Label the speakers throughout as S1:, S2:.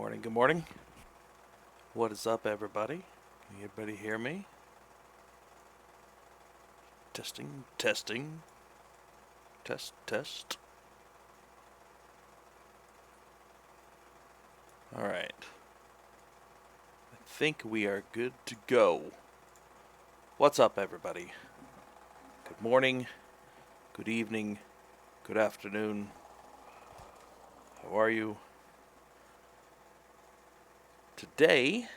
S1: morning, good morning. What is up, everybody? Can everybody hear me? Testing, testing, test, test. Alright. I think we are good to go. What's up, everybody? Good morning, good evening, good afternoon. How are you? Today,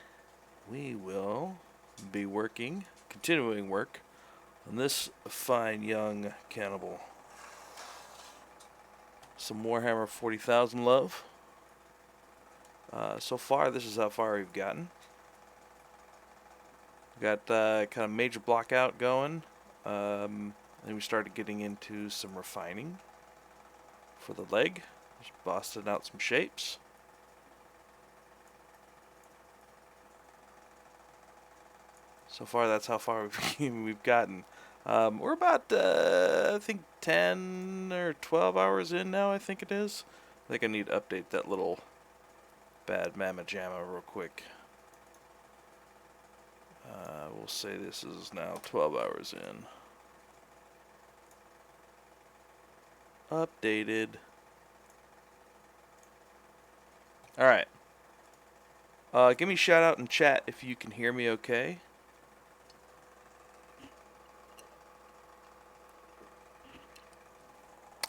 S1: we will be continuing work on this fine young cannibal. Some Warhammer 40,000 love. So far, this is how far we've gotten. We got kind of major block out going. And we started getting into some refining for the leg. Just busting out some shapes. So far, that's how far we've gotten. We're about, I think, 10 or 12 hours in now, I think it is. I think I need to update that little bad mamma jamma real quick. We'll say this is now 12 hours in. Updated. Alright. Give me a shout out in chat if you can hear me okay.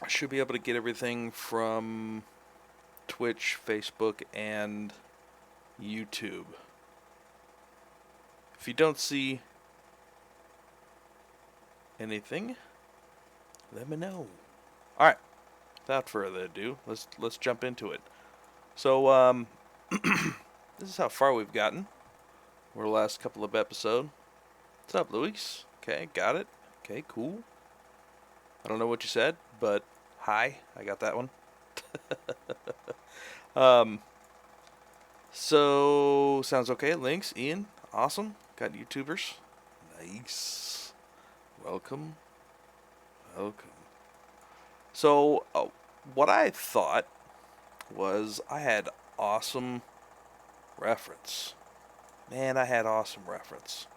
S1: I should be able to get everything from Twitch, Facebook, and YouTube. If you don't see anything, let me know. Alright. Without further ado, let's jump into it. So, this is how far we've gotten. We're the last couple of episodes. What's up, Luis? Okay, got it. Okay, cool. I don't know what you said, but hi, I got that one. So, sounds okay. Links, Ian, awesome. Got YouTubers. Nice. Welcome. Welcome. So, what I thought was I had awesome reference. Man, I had awesome reference.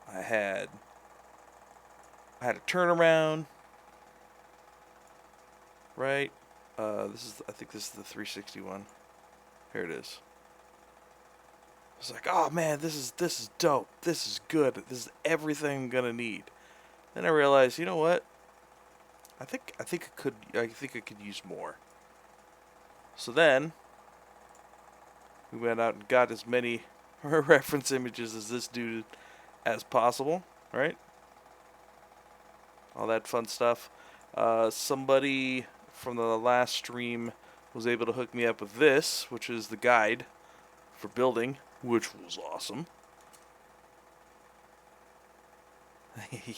S1: I had a turnaround. Right? I think this is the 361. Here it is. I was like, oh man, this is dope. This is good. This is everything I'm gonna need. Then I realized, you know what? I think I could use more. So then we went out and got as many reference images as this dude as possible, right? All that fun stuff. Somebody from the last stream was able to hook me up with this, which is the guide for building, which was awesome.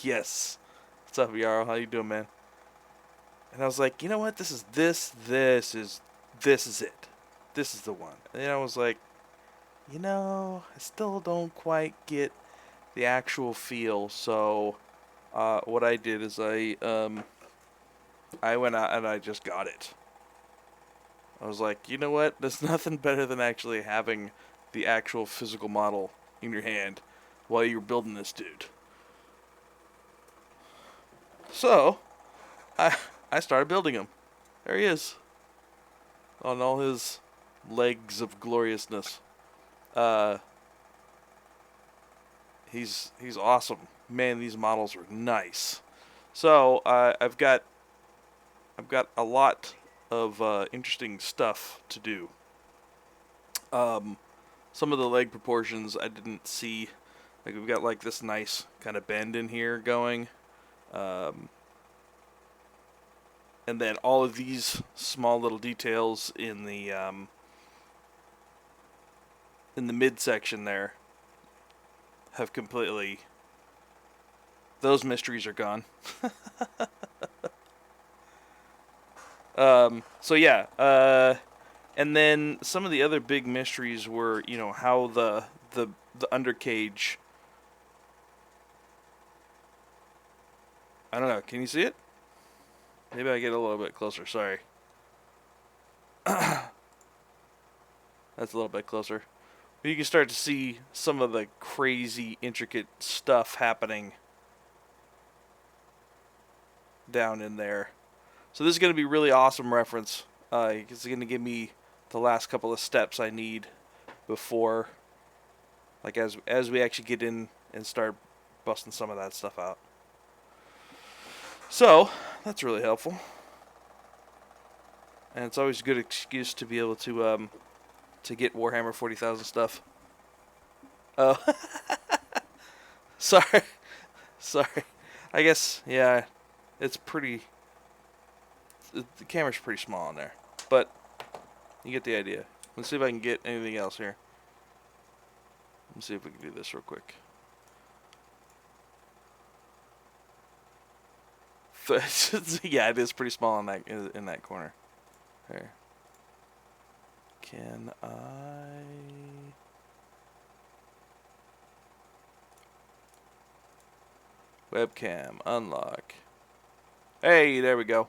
S1: Yes. What's up, Yarrow? How you doing, man? And I was like, you know what? This is it. This is the one. And then I was like, I still don't quite get the actual feel. So, what I did is I went out and I just got it. I was like, you know what? There's nothing better than actually having the actual physical model in your hand while you're building this dude. So, I started building him. There he is. On all his legs of gloriousness. He's awesome. Man, these models are nice. So, I've got a lot of interesting stuff to do. Some of the leg proportions I didn't see. Like, we've got like this nice kind of bend in here going. And then all of these small little details in the midsection there have completely... Those mysteries are gone. So yeah, and then some of the other big mysteries were, how the undercage. I don't know. Can you see it? Maybe I get a little bit closer. Sorry. That's a little bit closer. But you can start to see some of the crazy, intricate stuff happening down in there. So this is going to be really awesome reference. It's going to give me the last couple of steps I need before, like as we actually get in and start busting some of that stuff out. So that's really helpful, and it's always a good excuse to be able to get Warhammer 40,000 stuff. Oh, sorry, sorry. I guess yeah, it's pretty. The camera's pretty small in there, but you get the idea. Let's see if I can get anything else here. Let's see if we can do this real quick. Yeah, it is pretty small in that corner. There. Can I? Webcam unlock. Hey, there we go.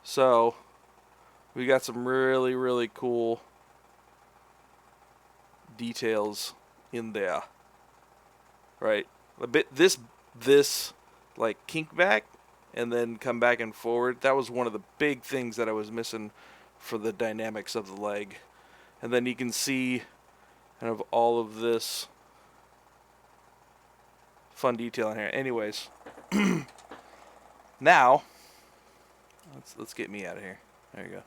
S1: So, we got some really, really cool details in there. Right? A bit this like kink back and then come back and forward. That was one of the big things that I was missing for the dynamics of the leg. And then you can see kind of all of this fun detail in here. Anyways, now let's get me out of here. There you go.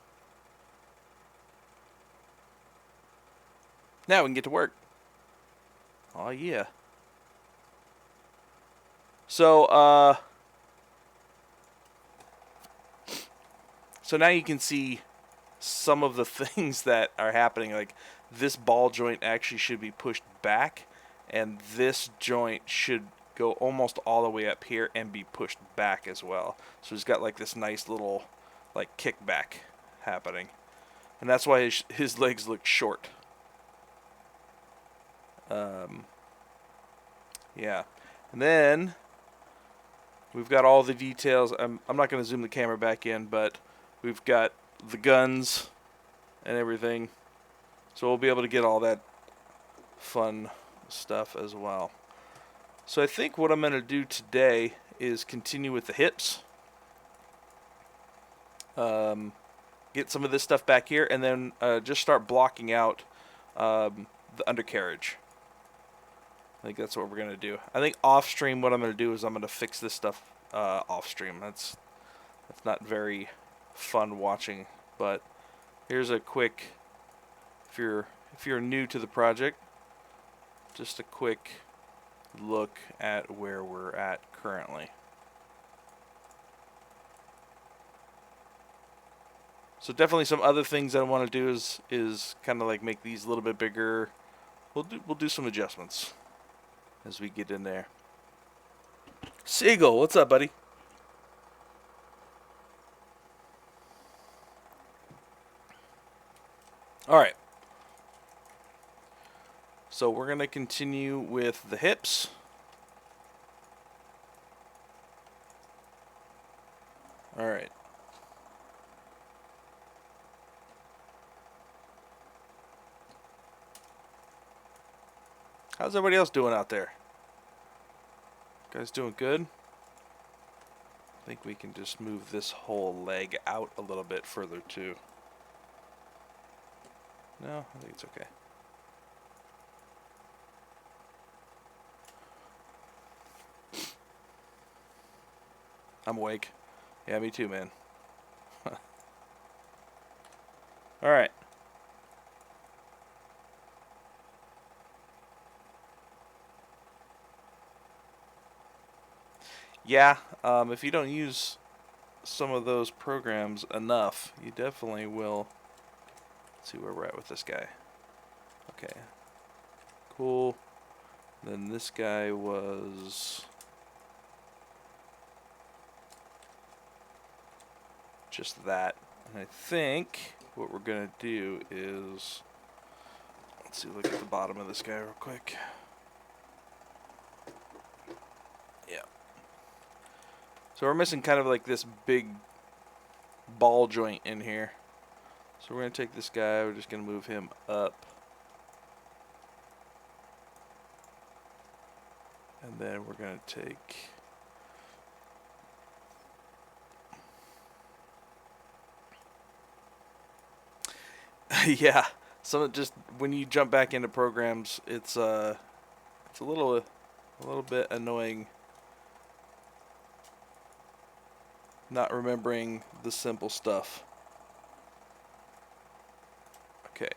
S1: Now we can get to work. Oh yeah. So so now you can see some of the things that are happening. Like this ball joint actually should be pushed back, and this joint should go almost all the way up here and be pushed back as well. So he's got like this nice little like kickback happening, and that's why his legs look short. Yeah, and then we've got all the details. I'm not going to zoom the camera back in, but we've got the guns and everything. So we'll be able to get all that fun stuff as well. So I think what I'm going to do today is continue with the hips. Get some of this stuff back here, and then just start blocking out the undercarriage. I think that's what we're going to do. I think off stream what I'm going to do is I'm going to fix this stuff off stream. That's not very fun watching, but here's a quick, if you're new to the project, just a quick look at where we're at currently. So definitely some other things I want to do is kind of like make these a little bit bigger. We'll do some adjustments as we get in there. Seagull, what's up, buddy? All right. So we're going to continue with the hips. All right. How's everybody else doing out there? Guys doing good? I think we can just move this whole leg out a little bit further too. No, I think it's okay. I'm awake. Yeah, me too, man. All right. Yeah, if you don't use some of those programs enough, you definitely will. Let's see where we're at with this guy. Okay. Cool. Then this guy was just that. And I think what we're going to do is, let's see, look at the bottom of this guy real quick. Yeah. So we're missing kind of like this big ball joint in here. So we're going to take this guy, we're just going to move him up. And then we're going to take... yeah, just when you jump back into programs, it's a little bit annoying not remembering the simple stuff. Okay,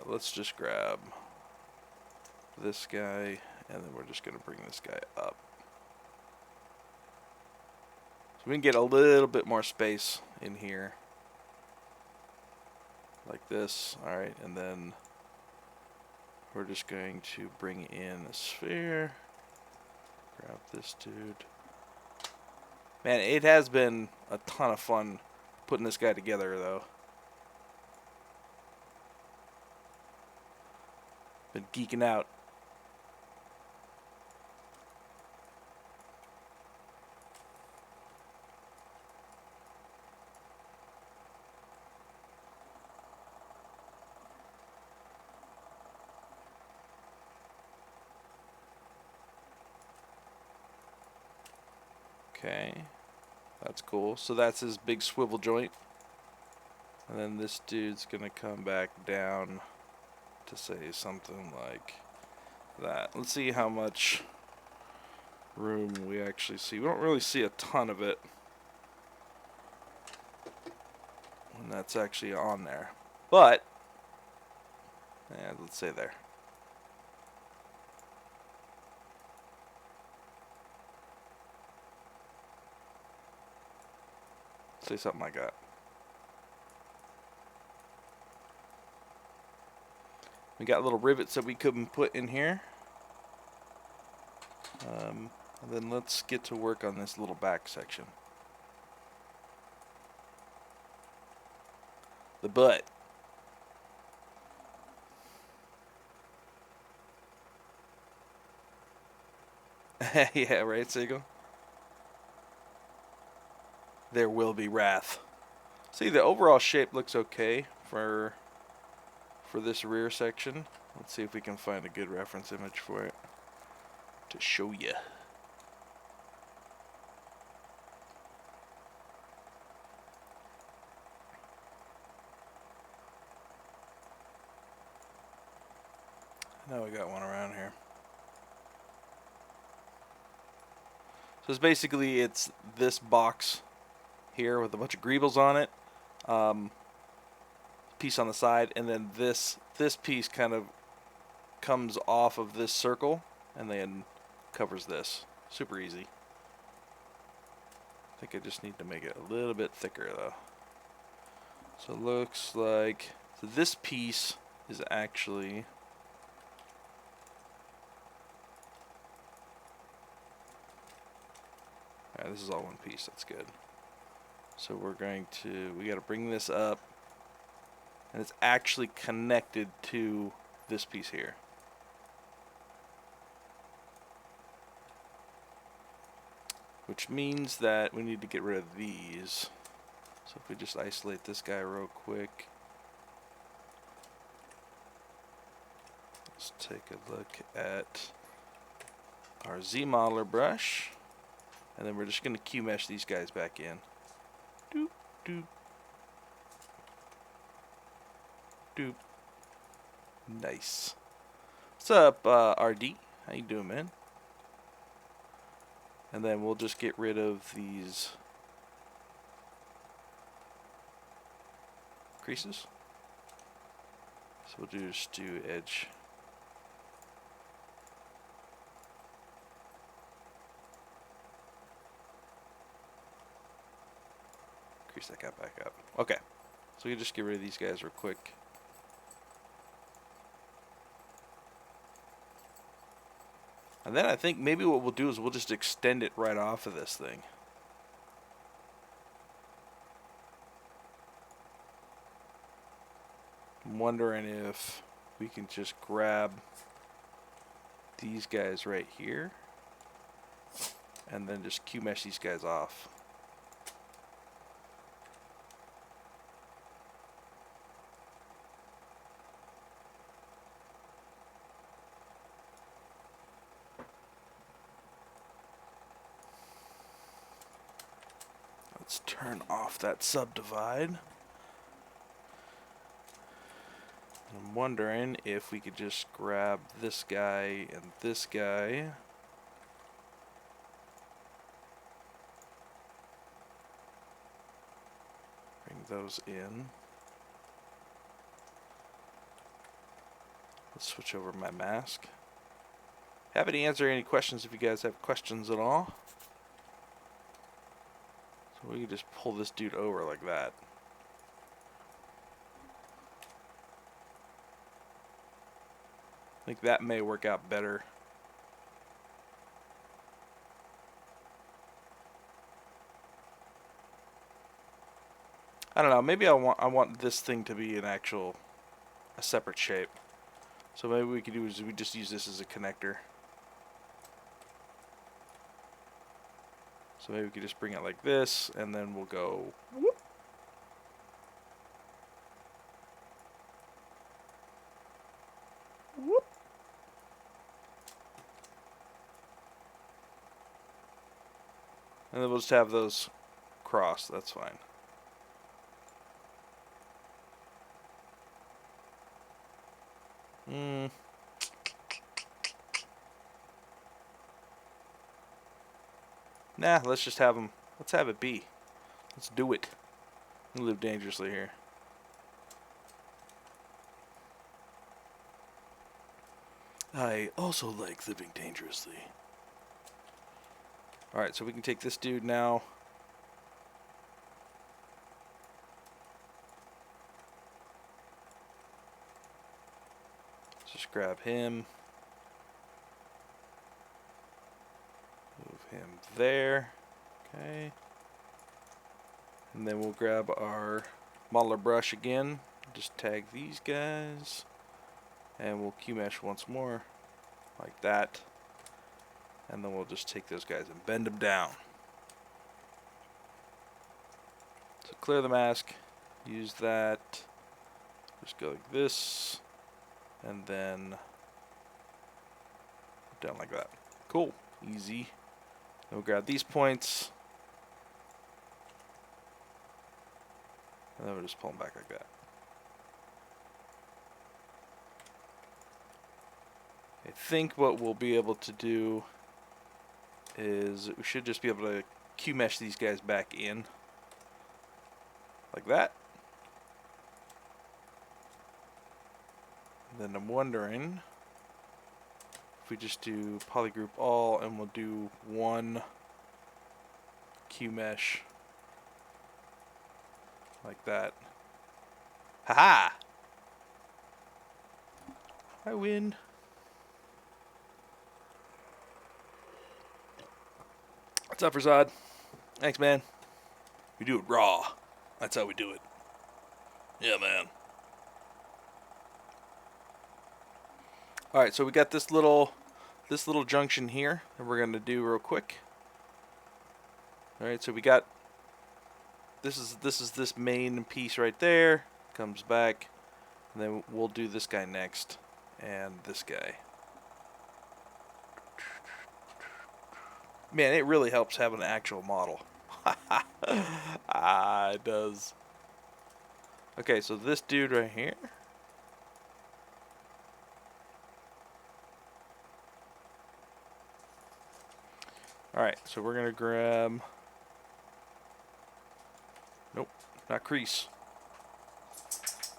S1: let's just grab this guy, and then we're just going to bring this guy up. So we can get a little bit more space in here. Like this. Alright, and then we're just going to bring in a sphere. Grab this dude. Man, it has been a ton of fun putting this guy together, though. Been geeking out. Okay, that's cool. So that's his big swivel joint. And then this dude's gonna come back down to say something like that. Let's see how much room we actually see. We don't really see a ton of it when that's actually on there. But, yeah, let's say there. Say something like that. We got little rivets that we couldn't put in here. And then let's get to work on this little back section. The butt. Yeah, right, Siegel? There will be wrath. See, the overall shape looks okay for this rear section. Let's see if we can find a good reference image for it to show you. Now we got one around here. So it's basically, it's this box here with a bunch of greebles on it, piece on the side, and then this piece kind of comes off of this circle and then covers this. Super easy. I think I just need to make it a little bit thicker though. So it looks like, so this piece is actually, this is all one piece. That's good. So we're going to, we got to bring this up, and it's actually connected to this piece here. Which means that we need to get rid of these. So if we just isolate this guy real quick. Let's take a look at our Z modeler brush. And then we're just going to Q mesh these guys back in. Doop, doop. Doop. Nice. What's up, RD? How you doing, man? And then we'll just get rid of these creases. So we'll just do edge. Crease that guy back up. Okay. So we can just get rid of these guys real quick. And then I think maybe what we'll do is we'll just extend it right off of this thing. I'm wondering if we can just grab these guys right here and then just Q mesh these guys off. Let's turn off that subdivide. I'm wondering if we could just grab this guy and this guy. Bring those in. Let's switch over my mask. Happy to answer any questions if you guys have questions at all. So we can just pull this dude over like that. I think that may work out better. I don't know, maybe I want this thing to be a separate shape. So maybe we could do is we just use this as a connector. So maybe we could just bring it like this, and then we'll go whoop. Whoop. And then we'll just have those crossed, that's fine. Nah, let's just have them. Let's have it be. Let's do it. We live dangerously here. I also like living dangerously. Alright, so we can take this dude now. Let's just grab him. Move him there. Okay. And then we'll grab our modeler brush again. Just tag these guys. And we'll Q mesh once more. Like that. And then we'll just take those guys and bend them down. So clear the mask. Use that. Just go like this. And then down like that. Cool. Easy. Then we'll grab these points. And then we'll just pull them back like that. I think what we'll be able to do is we should just be able to Q mesh these guys back in. Like that. And then I'm wondering if we just do polygroup all and we'll do one Q mesh like that. Haha! I win. What's up, Razad? Thanks, man. We do it raw. That's how we do it. Yeah, man. Alright, so we got this little junction here that we're gonna do real quick. Alright, so we got this is this main piece right there. Comes back. And then we'll do this guy next. And this guy. Man, it really helps having an actual model. It does. Okay, so this dude right here. Alright, so we're going to grab... Nope, not crease.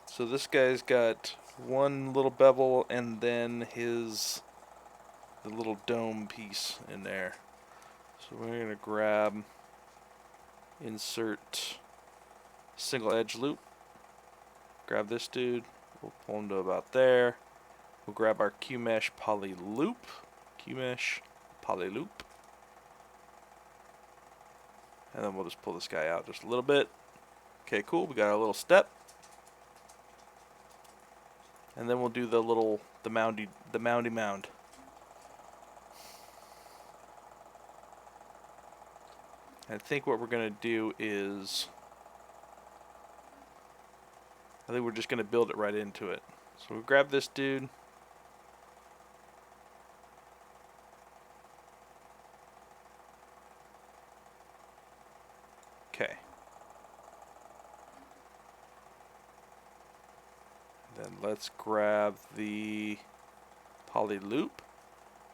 S1: So this guy's got one little bevel and then the little dome piece in there. So we're going to grab, insert single edge loop. Grab this dude. We'll pull him to about there. We'll grab our Q mesh poly loop. Q mesh poly loop. And then we'll just pull this guy out just a little bit. Okay, cool. We got our little step. And then we'll do the moundy mound. I think what we're going to do is, I think we're just going to build it right into it. So we'll grab this dude. Okay. Then let's grab the poly loop.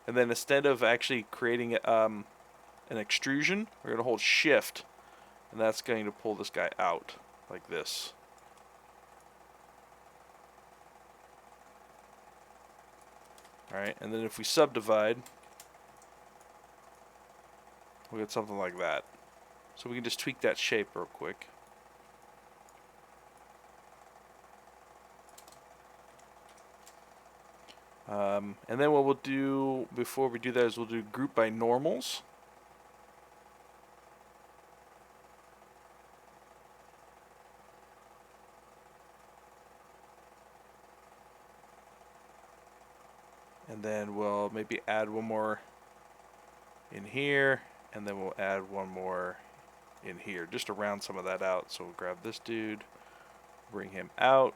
S1: And then instead of actually creating an extrusion, we're going to hold shift. And that's going to pull this guy out like this. Alright, and then if we subdivide, we'll get something like that. So we can just tweak that shape real quick. And then what we'll do before we do that is we'll do group by normals. And then we'll maybe add one more in here, and then we'll add one more in here, just to round some of that out. So we'll grab this dude, bring him out.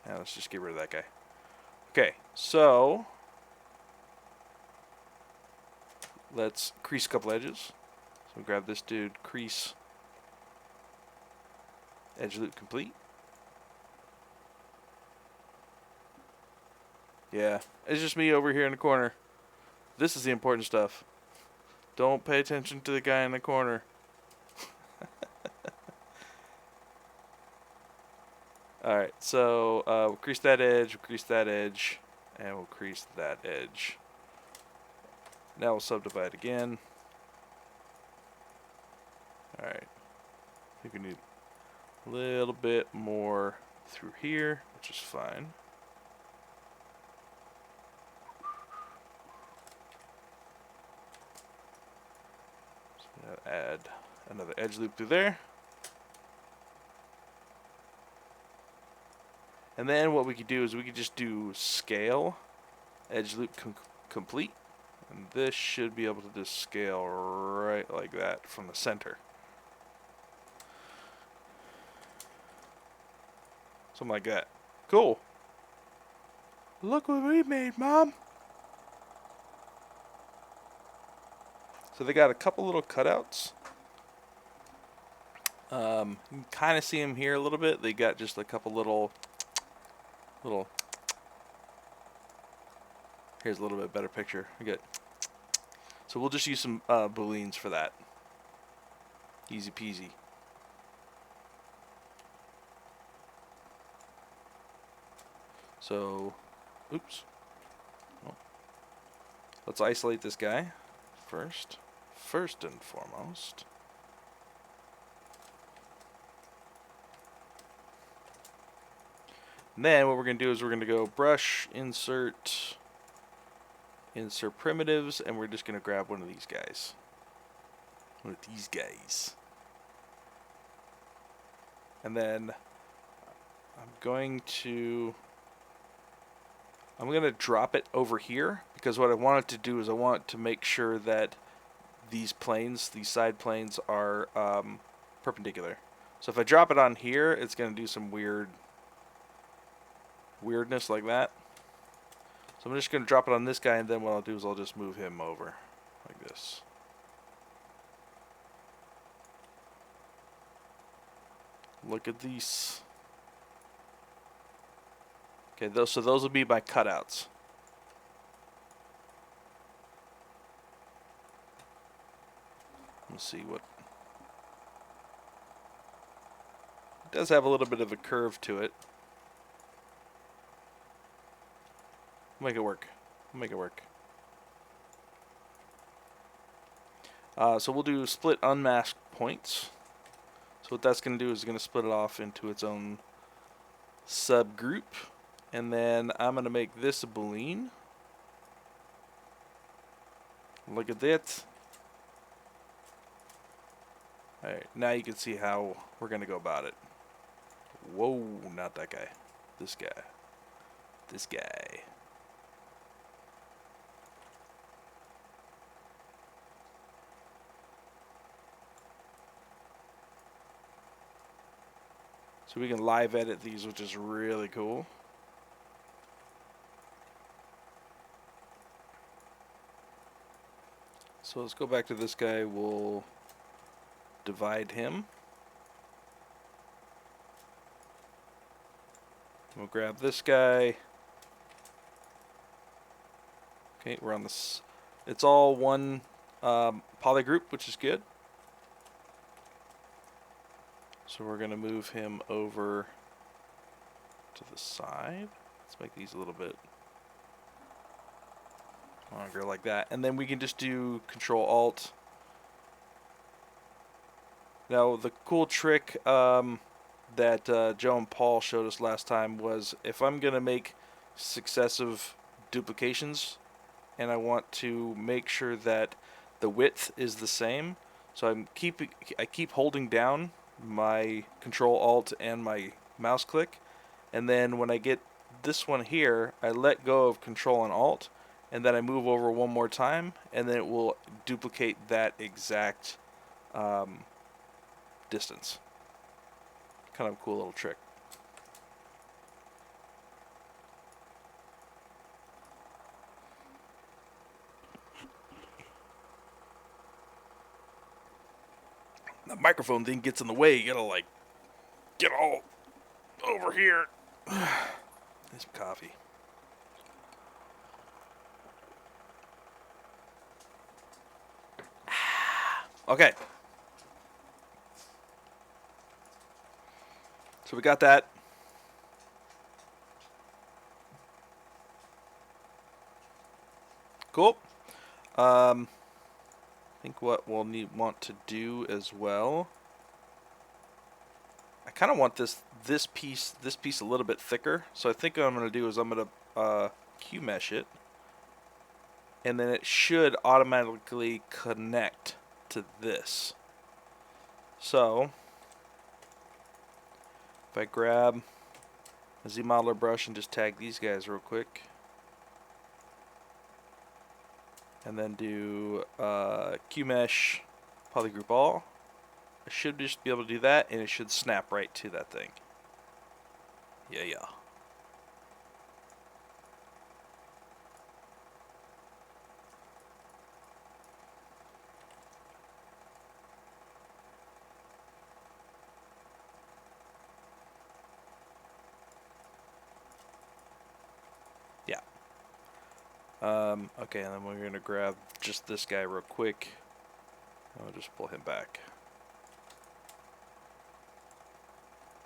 S1: Now let's just get rid of that guy. Okay, so let's crease a couple edges. So we'll grab this dude, crease, edge loop complete. Yeah, it's just me over here in the corner. This is the important stuff. Don't pay attention to the guy in the corner. Alright, so we'll crease that edge, and we'll crease that edge. Now we'll subdivide again. Alright, I think we need a little bit more through here, which is fine. Add another edge loop through there. And then what we could do is we could just do scale, edge loop complete. And this should be able to just scale right like that from the center. Something like that. Cool. Look what we made, Mom. So they got a couple little cutouts. You can kind of see them here a little bit. They got just a couple little. Here's a little bit better picture. We got. So we'll just use some booleans for that. Easy peasy. So, oops. Oh. Let's isolate this guy first. First and foremost. And then what we're going to do is we're going to go brush, insert primitives, and we're just going to grab one of these guys. One of these guys. And then I'm going to drop it over here, because what I want it to do is I want to make sure that these planes, these side planes, are perpendicular. So if I drop it on here, it's going to do some weirdness like that. So I'm just going to drop it on this guy, and then what I'll do is I'll just move him over like this. Look at these. Okay, so those will be my cutouts. Let's see what. It does have a little bit of a curve to it. Make it work. Make it work. So we'll do split unmasked points. So what that's going to do is going to split it off into its own subgroup. And then I'm going to make this a boolean. Look at that. Alright, now you can see how we're going to go about it. Whoa, not that guy. This guy. This guy. So we can live edit these, which is really cool. So let's go back to this guy. We'll divide him. We'll grab this guy. Okay, we're on this. It's all one poly group, which is good. So we're going to move him over to the side. Let's make these a little bit longer like that. And then we can just do Control-Alt. Now, the cool trick that Joe and Paul showed us last time was if I'm going to make successive duplications and I want to make sure that the width is the same, so I keep holding down my Control-Alt and my mouse click, and then when I get this one here, I let go of Control and Alt, and then I move over one more time, and then it will duplicate that exact distance. Kind of a cool little trick. The microphone thing gets in the way. You gotta like get all over here. Need some coffee. Okay. So we got that. Cool. I think what we'll want to do as well. I kind of want this piece a little bit thicker. So I think what I'm going to do is I'm going to Q mesh it, and then it should automatically connect to this. So if I grab a Z modeler brush and just tag these guys real quick, and then do Q mesh polygroup all, I should just be able to do that, and it should snap right to that thing. Yeah. Okay, and then we're going to grab just this guy real quick. I'll just pull him back.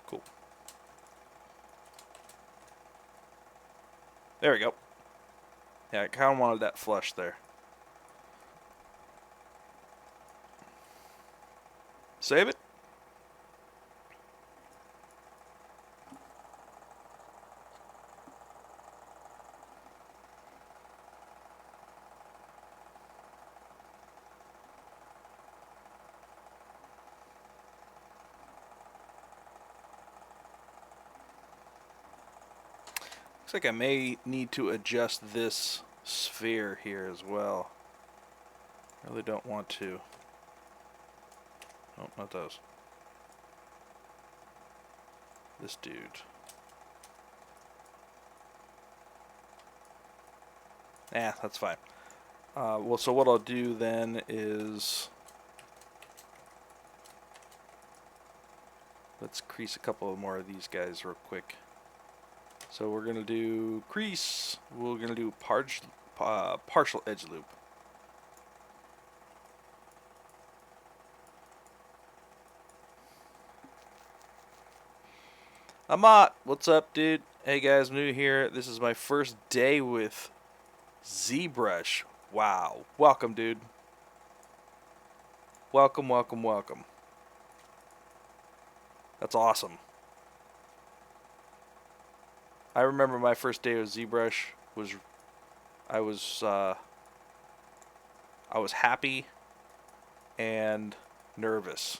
S1: Cool. There we go. Yeah, I kind of wanted that flush there. Save it. Looks like I may need to adjust this sphere here as well. I really don't want to. Oh, not those. This dude. That's fine. Well, so what I'll do then is let's crease a couple more of these guys real quick. So we're going to do crease. We're going to do partial edge loop. Amat, what's up, dude? Hey guys, I'm new here. This is my first day with ZBrush. Wow. Welcome, dude. Welcome. That's awesome. I remember my first day with ZBrush was I was happy and nervous.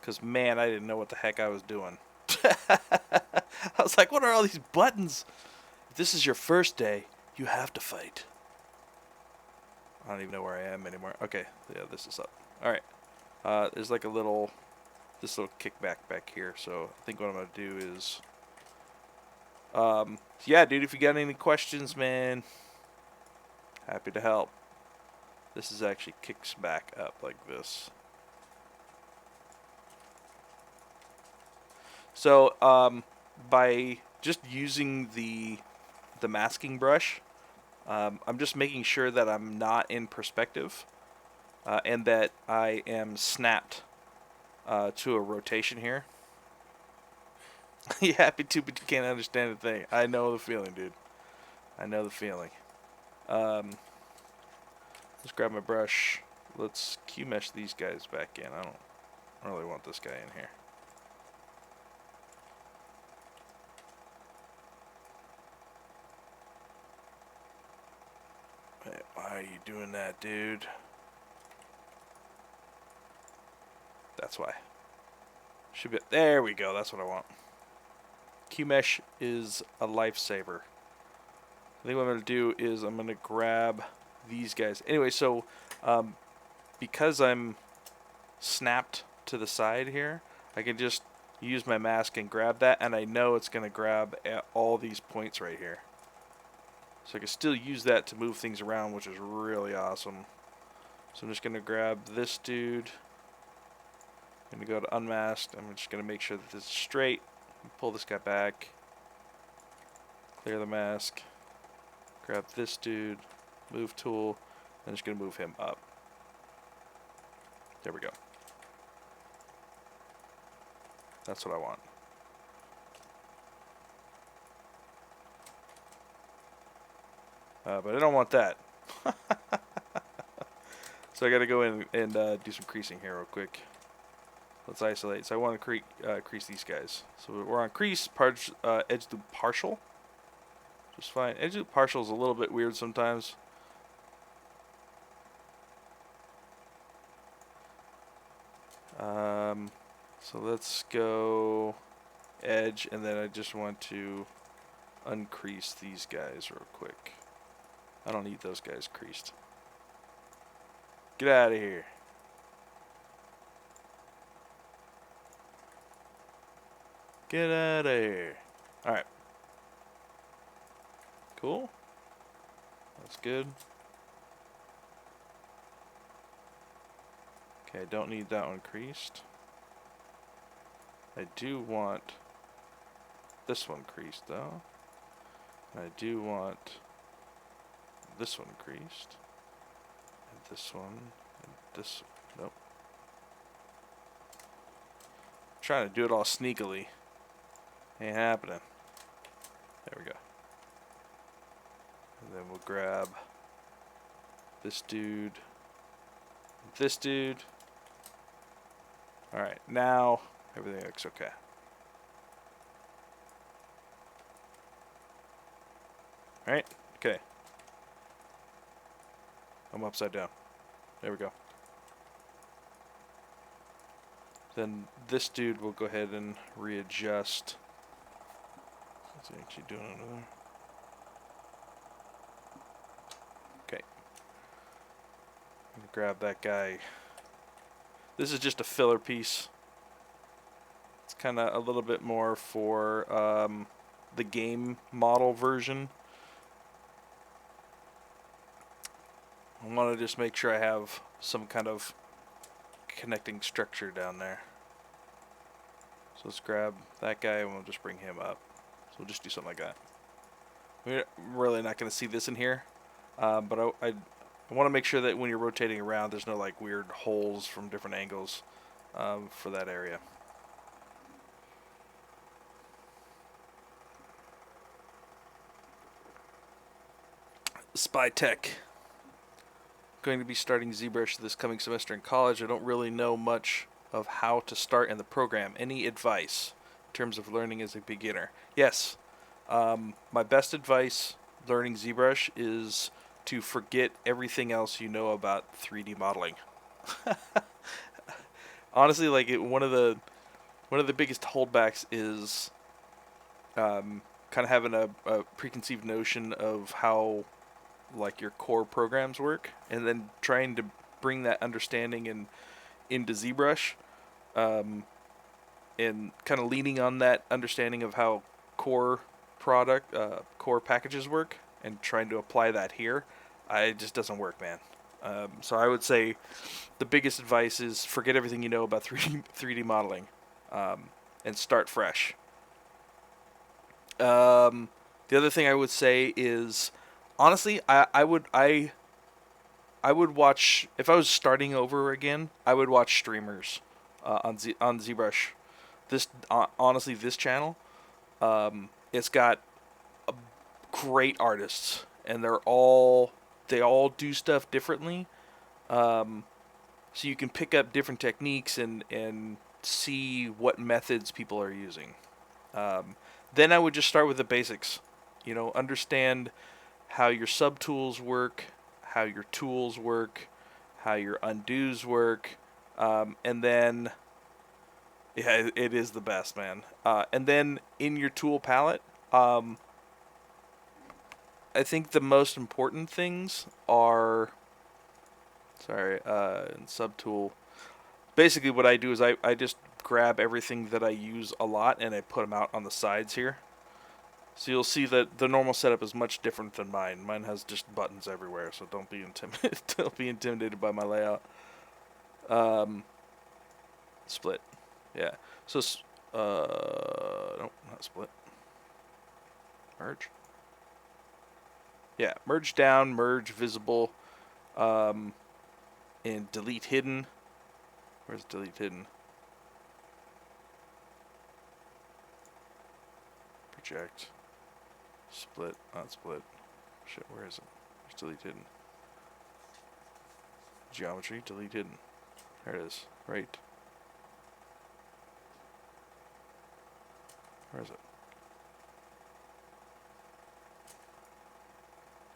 S1: Because, man, I didn't know what the heck I was doing. I was like, what are all these buttons? If this is your first day, you have to fight. I don't even know where I am anymore. Okay, yeah, this is up. Alright. There's like this little kickback back here. So I think what I'm going to do is... yeah, dude, if you got any questions, man, happy to help. this is actually kicks back up like this. So by just using the masking brush, I'm just making sure that I'm not in perspective and that I am snapped to a rotation here. You happy to, but you can't understand a thing. I know the feeling, dude. I know the feeling. Let's grab my brush. Let's Q-mesh these guys back in. I don't really want this guy in here. Hey, why are you doing that, dude? That's why. Should be. There we go. That's what I want. Q-mesh is a lifesaver. I think what I'm going to do is I'm going to grab these guys. Anyway, so because I'm snapped to the side here, I can just use my mask and grab that, and I know it's going to grab at all these points right here. So I can still use that to move things around, which is really awesome. So I'm just going to grab this dude. I'm going to go to unmasked. I'm just going to make sure that this is straight. Pull this guy back. Clear the mask. Grab this dude. Move tool. I'm just going to move him up. There we go. That's what I want. But I don't want that. So I got to go in and do some creasing here real quick. Let's isolate. So I want to crease these guys. So we're on crease, edge loop partial. Just fine. Edge loop partial is a little bit weird sometimes. So let's go edge, and then I just want to uncrease these guys real quick. I don't need those guys creased. Get out of here. Get out of here. Alright. Cool. That's good. Okay, I don't need that one creased. I do want this one creased though. I do want this one creased. And this one. And this. Nope. I'm trying to do it all sneakily. Ain't happening. There we go. And then we'll grab this dude. This dude. Alright, now everything looks okay. Alright, okay. I'm upside down. There we go. Then this dude will go ahead and readjust. What's he actually doing under there? Okay. I'm gonna grab that guy. This is just a filler piece. It's kind of a little bit more for the game model version. I want to just make sure I have some kind of connecting structure down there. So let's grab that guy and we'll just bring him up. So we'll just do something like that. We're really not going to see this in here, but I want to make sure that when you're rotating around, there's no like weird holes from different angles for that area. Spy Tech. Going to be starting ZBrush this coming semester in college. I don't really know much of how to start in the program. Any advice in terms of learning as a beginner? Yes. My best advice learning ZBrush is to forget everything else you know about 3D modeling. Honestly, like one of the biggest holdbacks is kind of having a preconceived notion of how like your core programs work, and then trying to bring that understanding into ZBrush, and kind of leaning on that understanding of how core packages work, and trying to apply that here. It just doesn't work, man. So I would say the biggest advice is forget everything you know about 3D modeling, and start fresh. The other thing I would say is, honestly, I would watch if I was starting over again. I would watch streamers on ZBrush. This honestly, this channel, it's got great artists, and they all do stuff differently. Um, so you can pick up different techniques and see what methods people are using. Um, then I would just start with the basics. Understand how your subtools work, how your tools work, how your undos work, and then yeah, it is the best, man. And then in your tool palette, I think the most important things are in subtool. Basically, what I do is I just grab everything that I use a lot and I put them out on the sides here. So you'll see that the normal setup is much different than mine. Mine has just buttons everywhere, so don't be intimidated. Don't be intimidated by my layout. Split, yeah. So, nope, not split. Merge. Yeah, merge down, merge visible, and delete hidden. Where's delete hidden? Project. Split, not split. Shit, where is it? There's delete hidden. Geometry, delete hidden. There it is. Right. Where is it?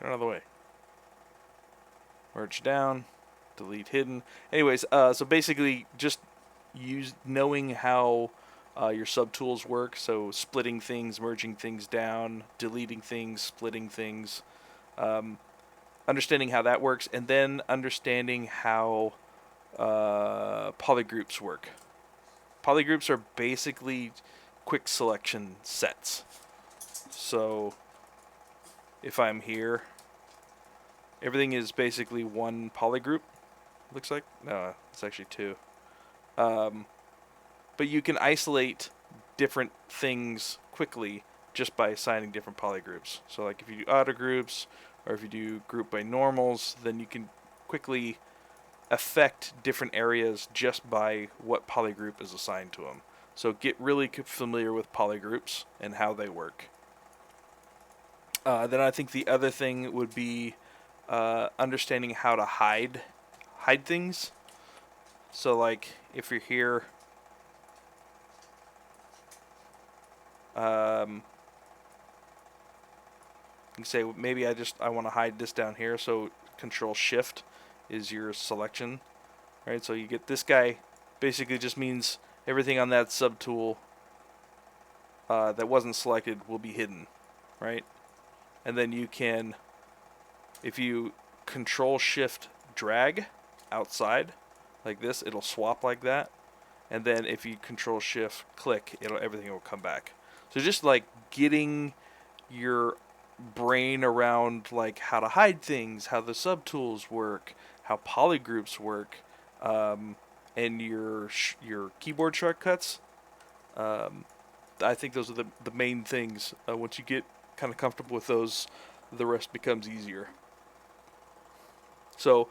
S1: Get out of the way. Merge down, delete hidden. Anyways, so basically just knowing how your subtools work. So splitting things, merging things down, deleting things, splitting things. Understanding how that works, and then understanding how polygroups work. Polygroups are basically quick selection sets. So if I'm here, everything is basically one polygroup. Looks like no, it's actually two. But you can isolate different things quickly just by assigning different polygroups. So like if you do auto groups or if you do group by normals, then you can quickly affect different areas just by what polygroup is assigned to them. So get really familiar with polygroups and how they work. Then I think the other thing would be understanding how to hide things. So like if you're here, you can say maybe I want to hide this down here. So Control Shift is your selection, right? So you get this guy. Basically, just means everything on that subtool that wasn't selected will be hidden, right? And then you can, if you Control Shift drag outside like this, it'll swap like that. And then if you Control Shift click, everything will come back. So just like getting your brain around like how to hide things, how the subtools work, how polygroups work, and your keyboard shortcuts. I think those are the main things. Once you get kind of comfortable with those, the rest becomes easier. So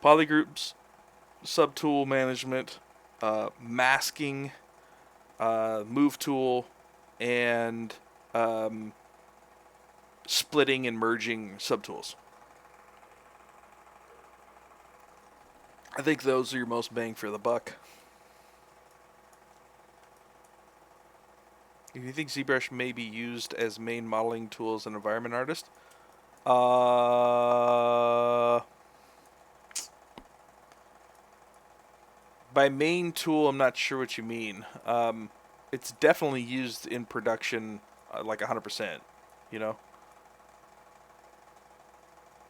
S1: polygroups, subtool management, masking, move tool, and splitting and merging subtools. I think those are your most bang for the buck. If you think ZBrush may be used as main modeling tool as an environment artist, by main tool, I'm not sure what you mean. It's definitely used in production, like 100%. You know,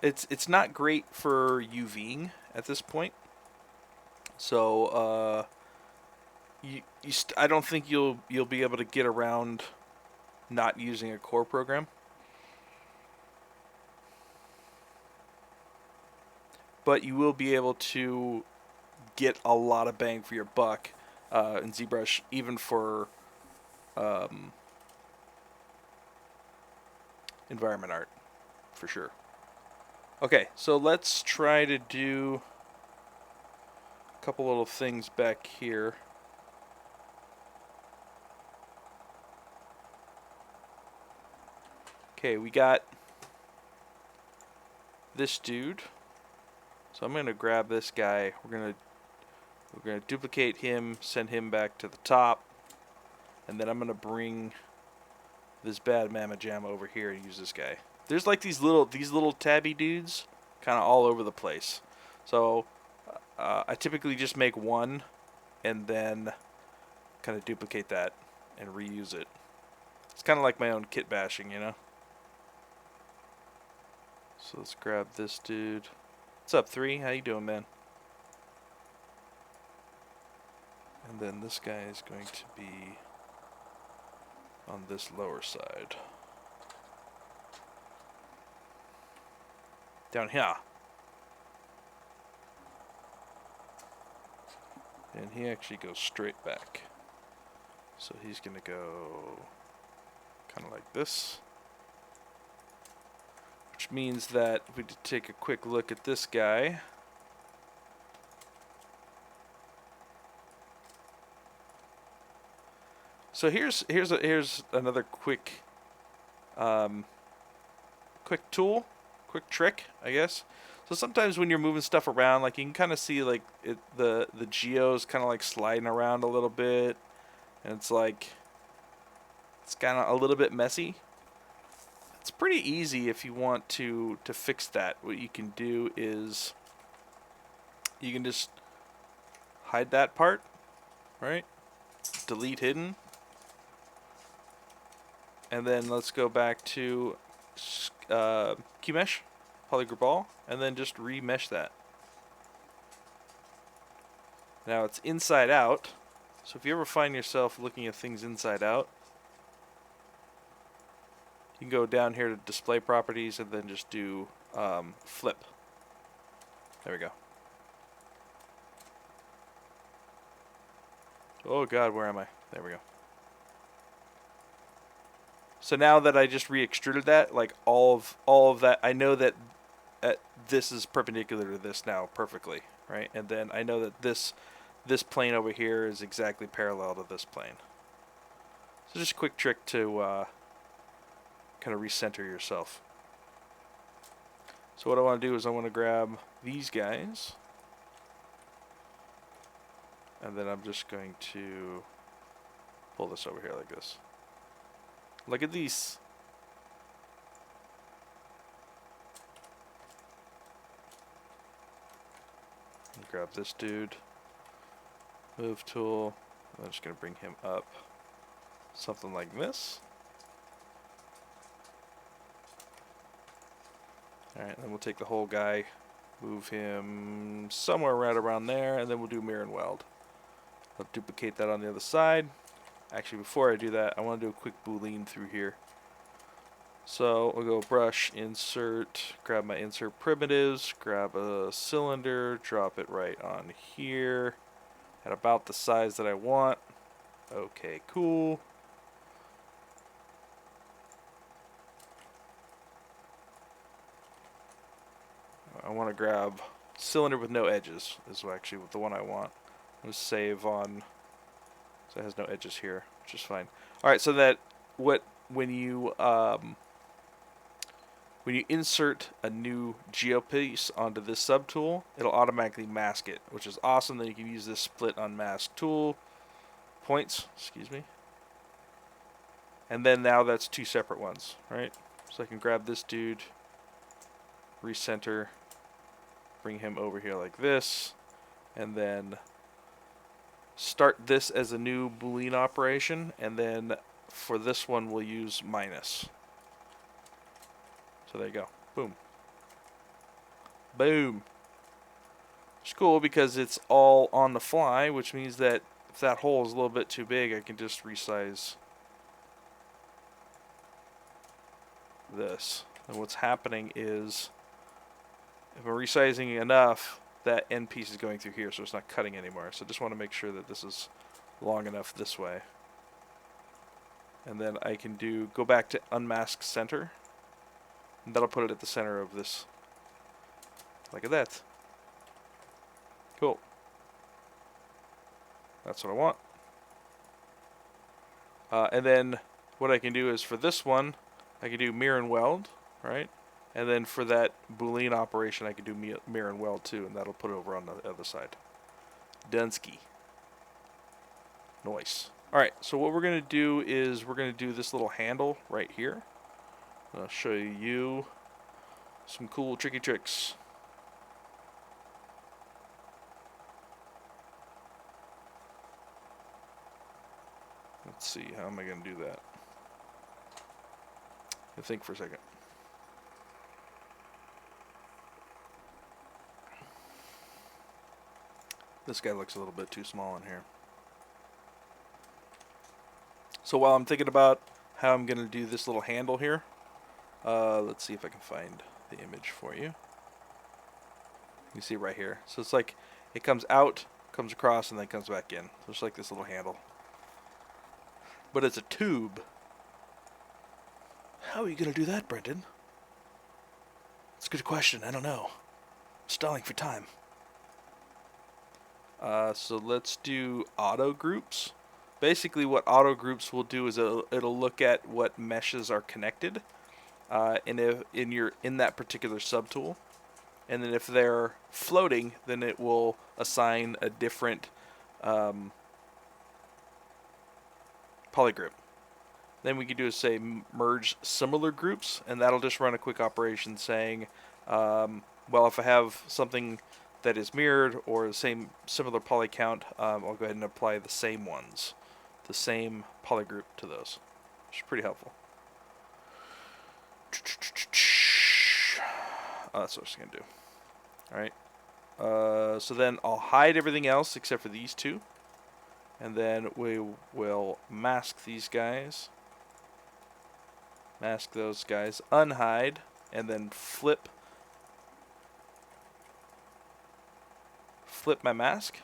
S1: it's not great for UVing at this point. So I don't think you'll be able to get around not using a core program. but you will be able to get a lot of bang for your buck in ZBrush, even for environment art, for sure. Okay, so let's try to do a couple little things back here. Okay, we got this dude. So I'm gonna grab this guy. We're gonna duplicate him, send him back to the top, and then I'm gonna bring this bad mamma jamma over here and use this guy. There's like these little tabby dudes, kind of all over the place. So I typically just make one, and then kind of duplicate that and reuse it. It's kind of like my own kit bashing, you know. So let's grab this dude. What's up, 3? How you doing, man? And then this guy is going to be on this lower side. Down here. And he actually goes straight back. So he's going to go kind of like this. Which means that if we take a quick look at this guy. So here's another quick tool, quick trick, I guess. So sometimes when you're moving stuff around, like you can kind of see like the geos kind of like sliding around a little bit, and it's like it's kind of a little bit messy. It's pretty easy if you want to fix that. What you can do is you can just hide that part, right? Delete hidden. And then let's go back to QMesh, polygroup all, and then just remesh that. Now it's inside out, so if you ever find yourself looking at things inside out, you can go down here to display properties and then just do flip. There we go. Oh god, where am I? There we go. So now that I just re-extruded that, like all of that, I know that this is perpendicular to this now perfectly, right? And then I know that this plane over here is exactly parallel to this plane. So just a quick trick to kind of recenter yourself. So what I want to do is I want to grab these guys, and then I'm just going to pull this over here like this. Look at these. Grab this dude. Move tool. I'm just going to bring him up. Something like this. Alright, then we'll take the whole guy, move him somewhere right around there, and then we'll do mirror and weld. I'll duplicate that on the other side. Actually, before I do that, I want to do a quick boolean through here. So we'll go brush, insert, grab my insert primitives, grab a cylinder, drop it right on here at about the size that I want. Okay, cool. I want to grab cylinder with no edges is actually the one I want. I'm going to save on, so it has no edges here, which is fine. Alright, so that when you insert a new geopiece onto this subtool, it'll automatically mask it, which is awesome. Then you can use this split unmask tool points, excuse me. And then now that's two separate ones, right? So I can grab this dude, recenter, bring him over here like this, and then start this as a new Boolean operation, and then for this one we'll use minus. So there you go. Boom. Boom. It's cool because it's all on the fly, which means that if that hole is a little bit too big, I can just resize this. And what's happening is, if I'm resizing enough, that end piece is going through here, so it's not cutting anymore. So I just want to make sure that this is long enough this way. And then I can go back to unmask center. And that'll put it at the center of this. Like that. Cool. That's what I want. And then what I can do is for this one, I can do mirror and weld, right? And then for that Boolean operation, I can do mirror and weld too, and that'll put it over on the other side. Dunsky. Nice. Alright, so what we're going to do is we're going to do this little handle right here. I'll show you some cool tricky tricks. Let's see, how am I going to do that? I think for a second. This guy looks a little bit too small in here. So while I'm thinking about how I'm going to do this little handle here, let's see if I can find the image for you. You see it right here. So it's like it comes out, comes across, and then comes back in. So it's like this little handle. But it's a tube. How are you going to do that, Brendon? It's a good question. I don't know. I'm stalling for time. So let's do auto groups. Basically what auto groups will do is it'll look at what meshes are connected and if in that particular subtool. And then if they're floating, then it will assign a different polygroup. Then we can do is say merge similar groups, and that'll just run a quick operation saying, well, if I have something that is mirrored or the same similar poly count, I'll go ahead and apply the same ones, the same polygroup to those, which is pretty helpful. Oh, that's what I was going to do. Alright, so then I'll hide everything else except for these two, and then we will mask these guys, mask those guys, unhide, and then flip my mask,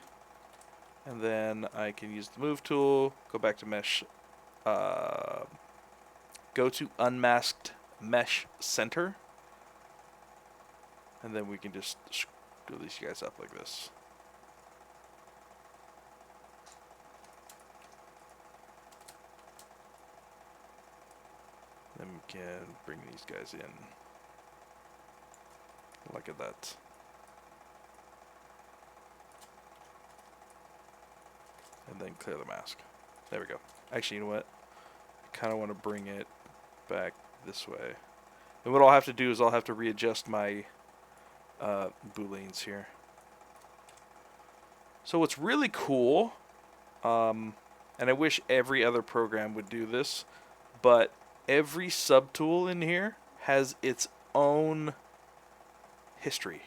S1: and then I can use the move tool, go back to mesh, go to unmasked mesh center, and then we can just screw these guys up like this. Then we can bring these guys in. Look at that. And then clear the mask. There we go. Actually, you know what? I kind of want to bring it back this way. And what I'll have to do is I'll have to readjust my booleans here. So what's really cool, and I wish every other program would do this, but every subtool in here has its own history.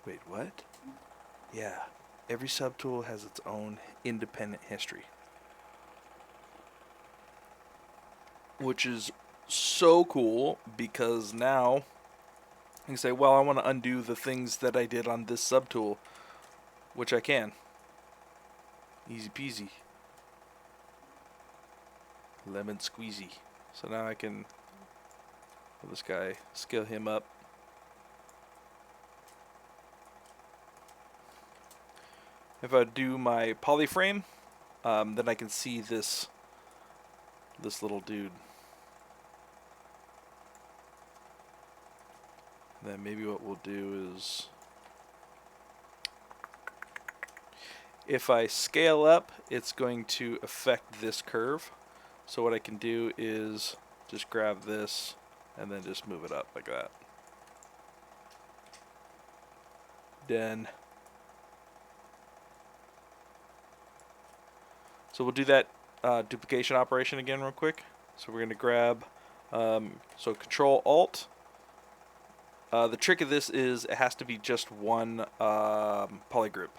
S1: Wait, what? Yeah, every subtool has its own independent history, which is so cool because now you can say, well, I want to undo the things that I did on this subtool, which I can. Easy peasy. Lemon squeezy. So now I can this guy, scale him up. If I do my polyframe, then I can see this little dude. Then maybe what we'll do is, if I scale up, it's going to affect this curve. So what I can do is just grab this and then just move it up like that. Done. So we'll do that duplication operation again real quick. So we're going to grab, so Control Alt. The trick of this is it has to be just one polygroup.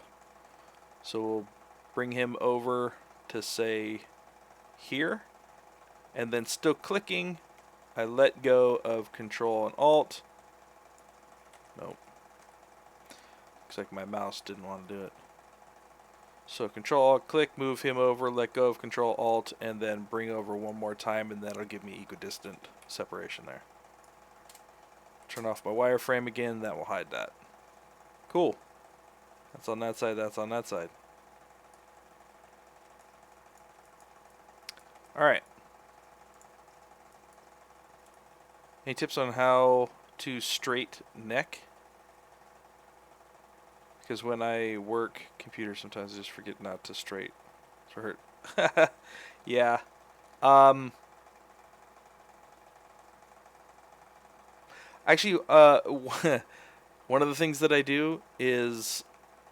S1: So we'll bring him over to say here, and then still clicking, I let go of Control and Alt, Nope. Looks like my mouse didn't want to do it. So Control Alt click, move him over, let go of Control Alt, and then bring over one more time, and that'll give me equidistant separation there. Turn off my wireframe again, that will hide that. Cool. That's on that side, that's on that side. Alright. Any tips on how to straight neck? Because when I work computer, sometimes I just forget not to straight. It's hurt. Yeah. Actually, one of the things that I do is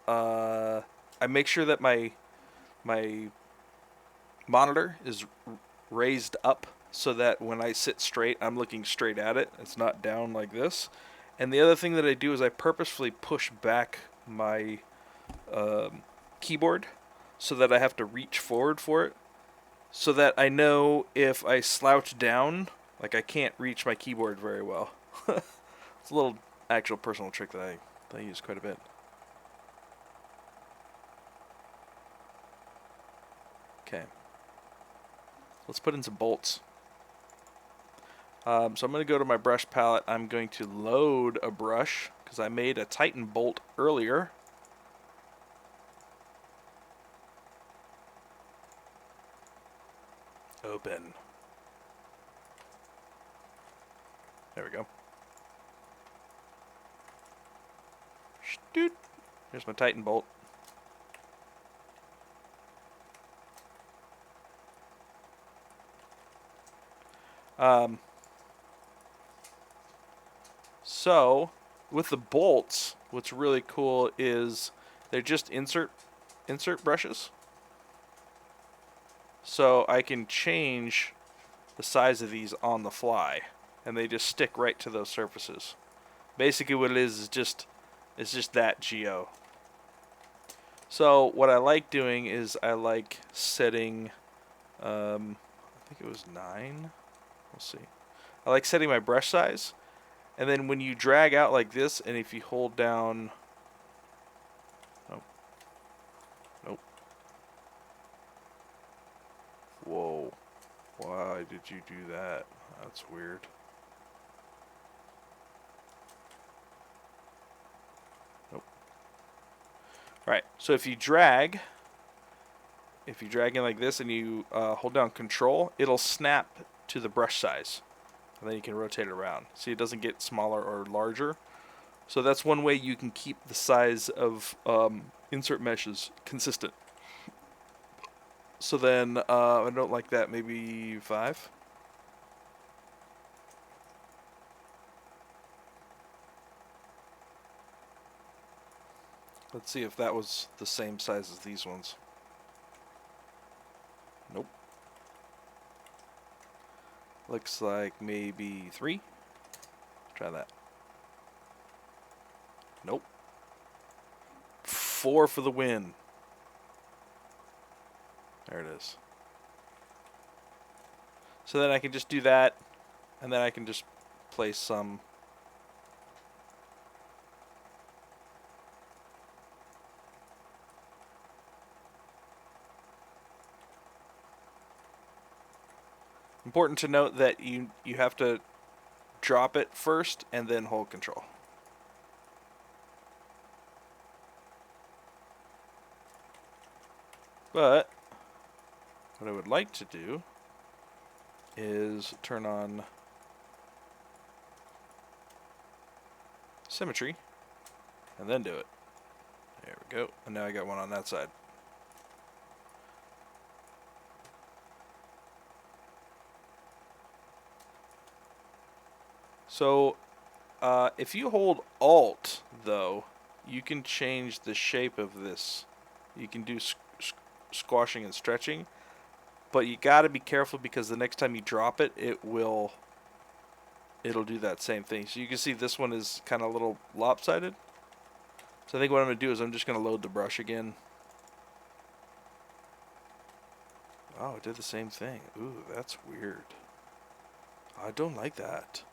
S1: I make sure that my monitor is raised up so that when I sit straight, I'm looking straight at it. It's not down like this. And the other thing that I do is I purposefully push back my keyboard so that I have to reach forward for it, so that I know if I slouch down, like I can't reach my keyboard very well. It's a little actual personal trick that I use quite a bit. Okay. Let's put in some bolts. So I'm going to go to my brush palette. I'm going to load a brush because I made a Titan bolt earlier. Open. There we go. Doot. Here's my Titan bolt. So with the bolts, what's really cool is they're just insert brushes. So I can change the size of these on the fly, and they just stick right to those surfaces. Basically what it is just that geo. So what I like doing is I like setting I think it was 9. We'll see. I like setting my brush size, and then when you drag out like this, and if you hold down, nope. Whoa. Why did you do that? That's weird. Nope. Alright, so if you drag in like this and you hold down Control, it'll snap to the brush size. And then you can rotate it around. See, it doesn't get smaller or larger. So that's one way you can keep the size of insert meshes consistent. So then, I don't like that, maybe 5? Let's see if that was the same size as these ones. Nope. Looks like maybe 3. Try that. Nope. 4 for the win. There it is. So then I can just do that, and then I can just place some. Important to note that you have to drop it first and then hold Control. But what I would like to do is turn on symmetry and then do it. There we go. And now I got one on that side. So if you hold Alt, though, you can change the shape of this. You can do squashing and stretching, but you got to be careful because the next time you drop it, it'll do that same thing. So you can see this one is kind of a little lopsided. So I think what I'm going to do is I'm just going to load the brush again. Oh, it did the same thing. Ooh, that's weird. I don't like that.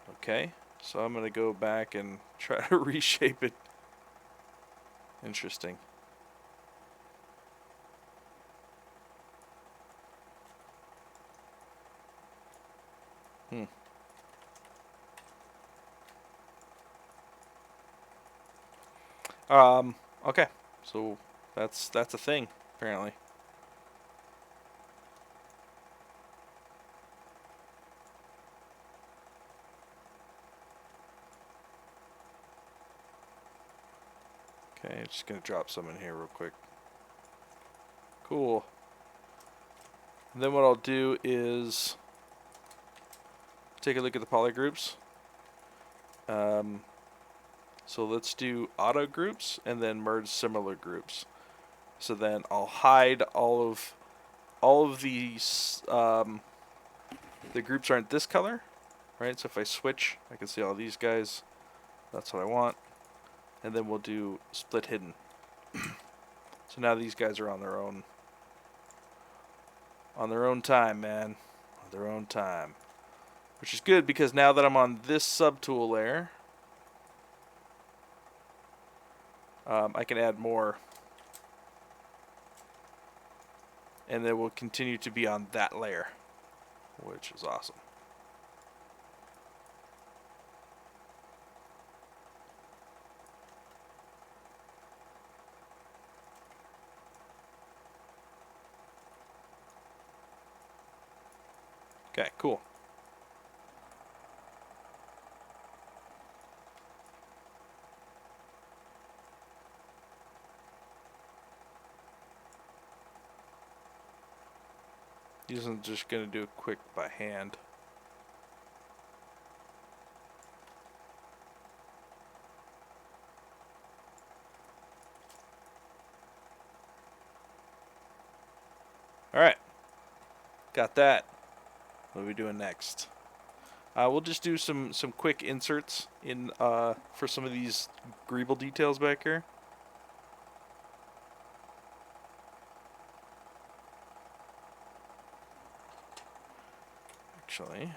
S1: Okay, so I'm going to go back and try to reshape it. Interesting. Okay, so that's a thing, apparently. Okay, just gonna drop some in here real quick. Cool. And then what I'll do is take a look at the polygroups. So let's do auto groups and then merge similar groups. So then I'll hide all of these. The groups aren't this color, right? So if I switch, I can see all these guys. That's what I want. And then we'll do split hidden. So now these guys are on their own. On their own time, man. On their own time. Which is good because now that I'm on this subtool layer, I can add more. And then we'll continue to be on that layer, which is awesome. Okay, cool. I'm just going to do it quick by hand. Alright. Got that. What are we doing next? We'll just do some quick inserts in for some of these greeble details back here. Actually,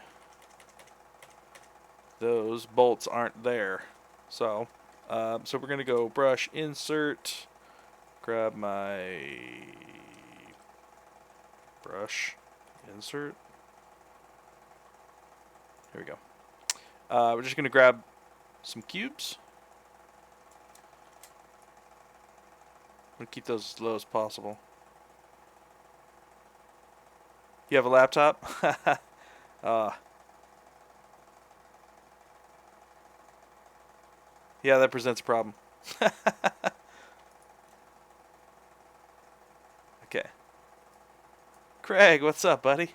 S1: those bolts aren't there. So we're going to go brush, insert, grab my brush, insert. Here we go. We're just going to grab some cubes. I'm going to keep those as low as possible. You have a laptop? Yeah, that presents a problem. Okay. Craig, what's up, buddy?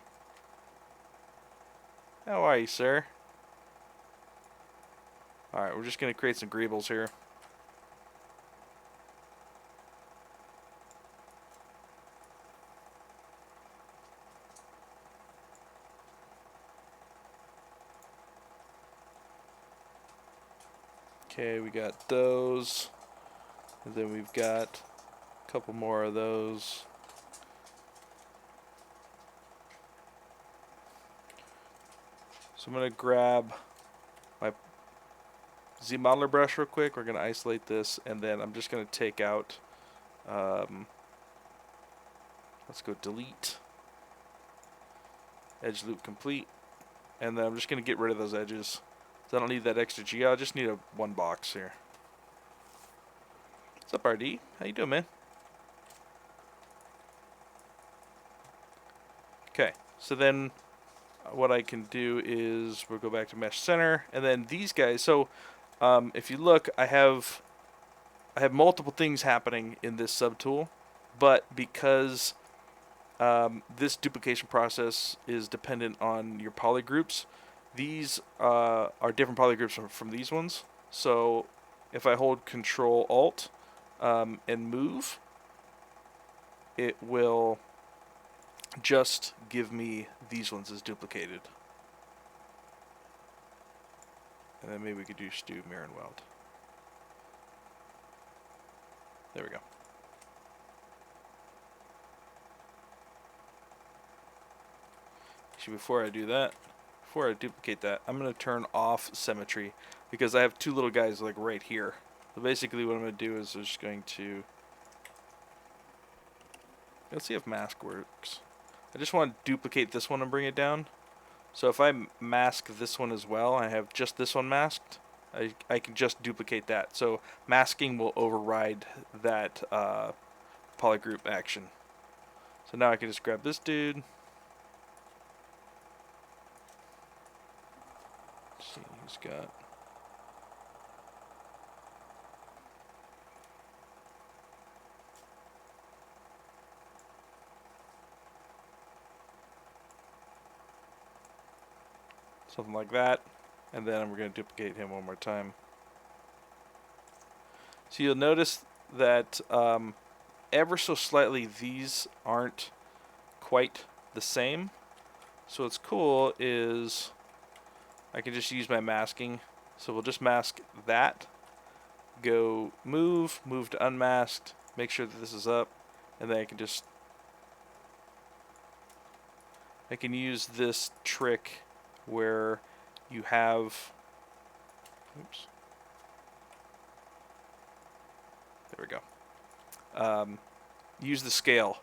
S1: How are you, sir? Alright, we're just going to create some greebles here. Okay, we got those. And then we've got a couple more of those. So I'm going to grab my ZModeler brush real quick. We're going to isolate this, and then I'm just going to take out, let's go delete, edge loop complete, and then I'm just going to get rid of those edges. So I don't need that extra G. I just need one box here. What's up, RD? How you doing, man? Okay, so then what I can do is we'll go back to mesh center, and then these guys. So if you look, I have multiple things happening in this subtool, but because this duplication process is dependent on your polygroups, these are different polygroups from these ones. So if I hold Control Alt and move, it will just give me these ones as duplicated. And then maybe we could just do mirror and weld. There we go. actually, before I do that, before I duplicate that, I'm going to turn off symmetry because I have two little guys like right here. So basically what I'm going to do is I'm just going to... Let's see if mask works. I just want to duplicate this one and bring it down. So if I mask this one as well, I have just this one masked, I can just duplicate that. So masking will override that polygroup action. So now I can just grab this dude. Let's see, he's got... something like that. And then we're going to duplicate him one more time. So you'll notice that ever so slightly these aren't quite the same. So what's cool is I can just use my masking. So we'll just mask that. Go move to unmasked, make sure that this is up, and then I can use this trick where you have, oops, there we go, use the scale.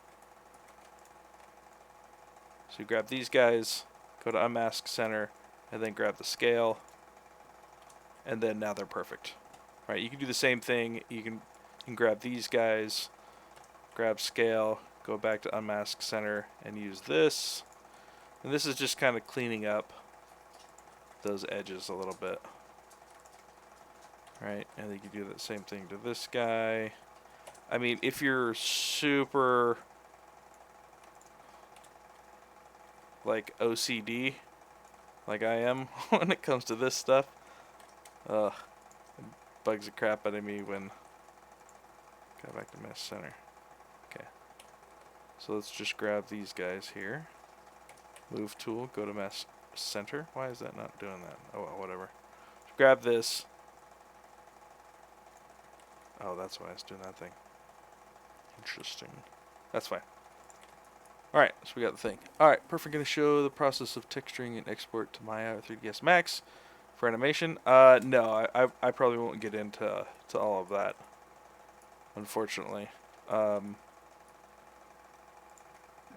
S1: So you grab these guys, go to unmask center, and then grab the scale, and then now they're perfect. Right, you can do the same thing. You can grab these guys, grab scale, go back to unmask center, and use this. And this is just kind of cleaning up those edges a little bit. Right, and you can do the same thing to this guy. I mean, if you're super like OCD, like I am when it comes to this stuff, it bugs the crap out of me when... Go back to mesh center. Okay. So let's just grab these guys here. Move tool, go to mesh center. Why is that not doing that? Oh, well, whatever. Grab this. Oh, that's why it's doing that thing. Interesting. That's fine. Alright, so we got the thing. Alright, perfect. Going to show the process of texturing and export to Maya or 3ds Max for animation. No, I probably won't get into all of that, unfortunately.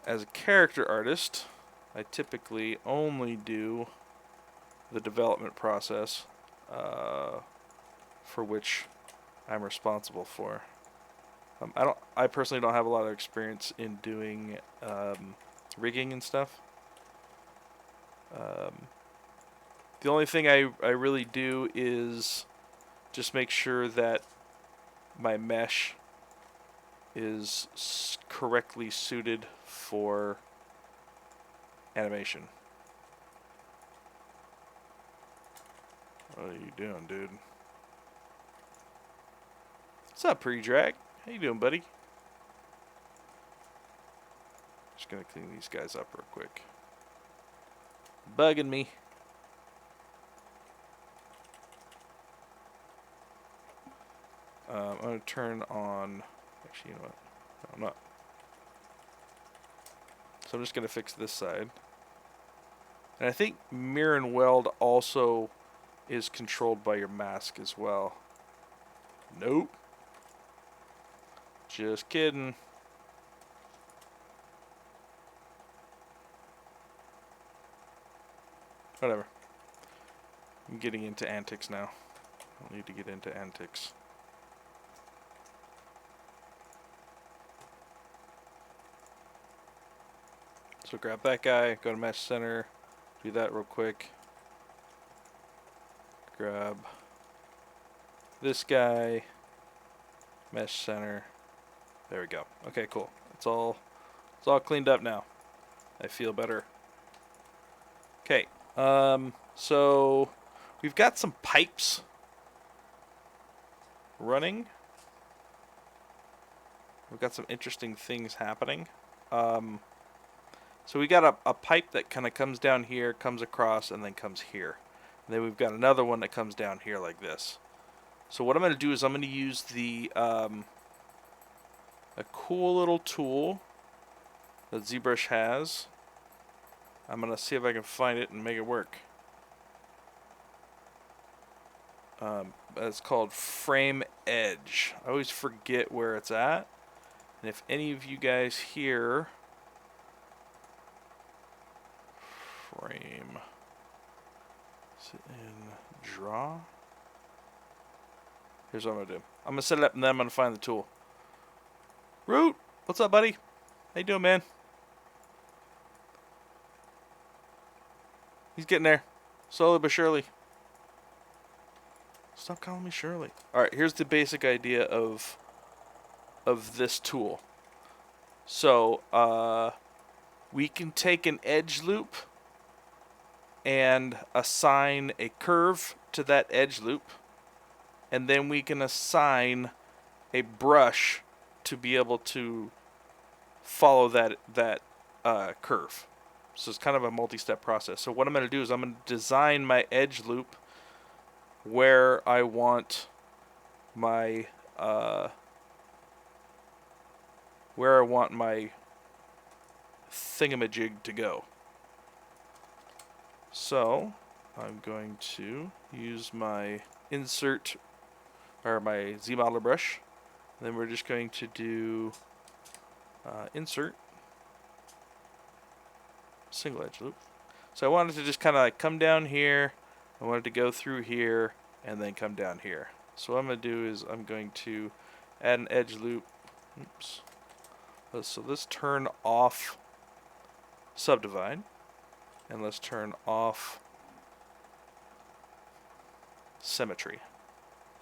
S1: As a character artist, I typically only do the development process for which I'm responsible for. I personally don't have a lot of experience in doing rigging and stuff. The only thing I really do is just make sure that my mesh is correctly suited for animation. What are you doing, dude? What's up, pre-drag? How you doing, buddy? Just gonna clean these guys up real quick. Bugging me. I'm gonna turn on... Actually, you know what? No, I'm not. So I'm just gonna fix this side. And I think mirror and weld also is controlled by your mask as well. Nope. Just kidding. Whatever. I'm getting into antics now. I don't need to get into antics. So grab that guy, go to mesh center, do that real quick. Grab this guy, mesh center. There we go. Okay, cool. It's all cleaned up now. I feel better. Okay. So we've got some pipes running. We've got some interesting things happening. So we got a pipe that kind of comes down here, comes across, and then comes here. And then we've got another one that comes down here like this. So what I'm going to do is I'm going to use the a cool little tool that ZBrush has. I'm going to see if I can find it and make it work. It's called Frame Edge. I always forget where it's at. And if any of you guys here... Frame... Is it in Draw? Here's what I'm going to do. I'm going to set it up and then I'm going to find the tool. Root! What's up, buddy? How you doing, man? He's getting there. Slowly but surely. Stop calling me Shirley. Alright, here's the basic idea of this tool. So, we can take an edge loop and assign a curve to that edge loop. And then we can assign a brush to be able to follow that curve. So it's kind of a multi-step process. So what I'm going to do is I'm going to design my edge loop where I want my thingamajig to go. So I'm going to use my insert or my Z modeler brush. And then we're just going to do insert single edge loop. So I wanted to just kind of like come down here. I wanted to go through here and then come down here. So what I'm going to do is I'm going to add an edge loop. Oops. So let's turn off subdivide. And let's turn off symmetry.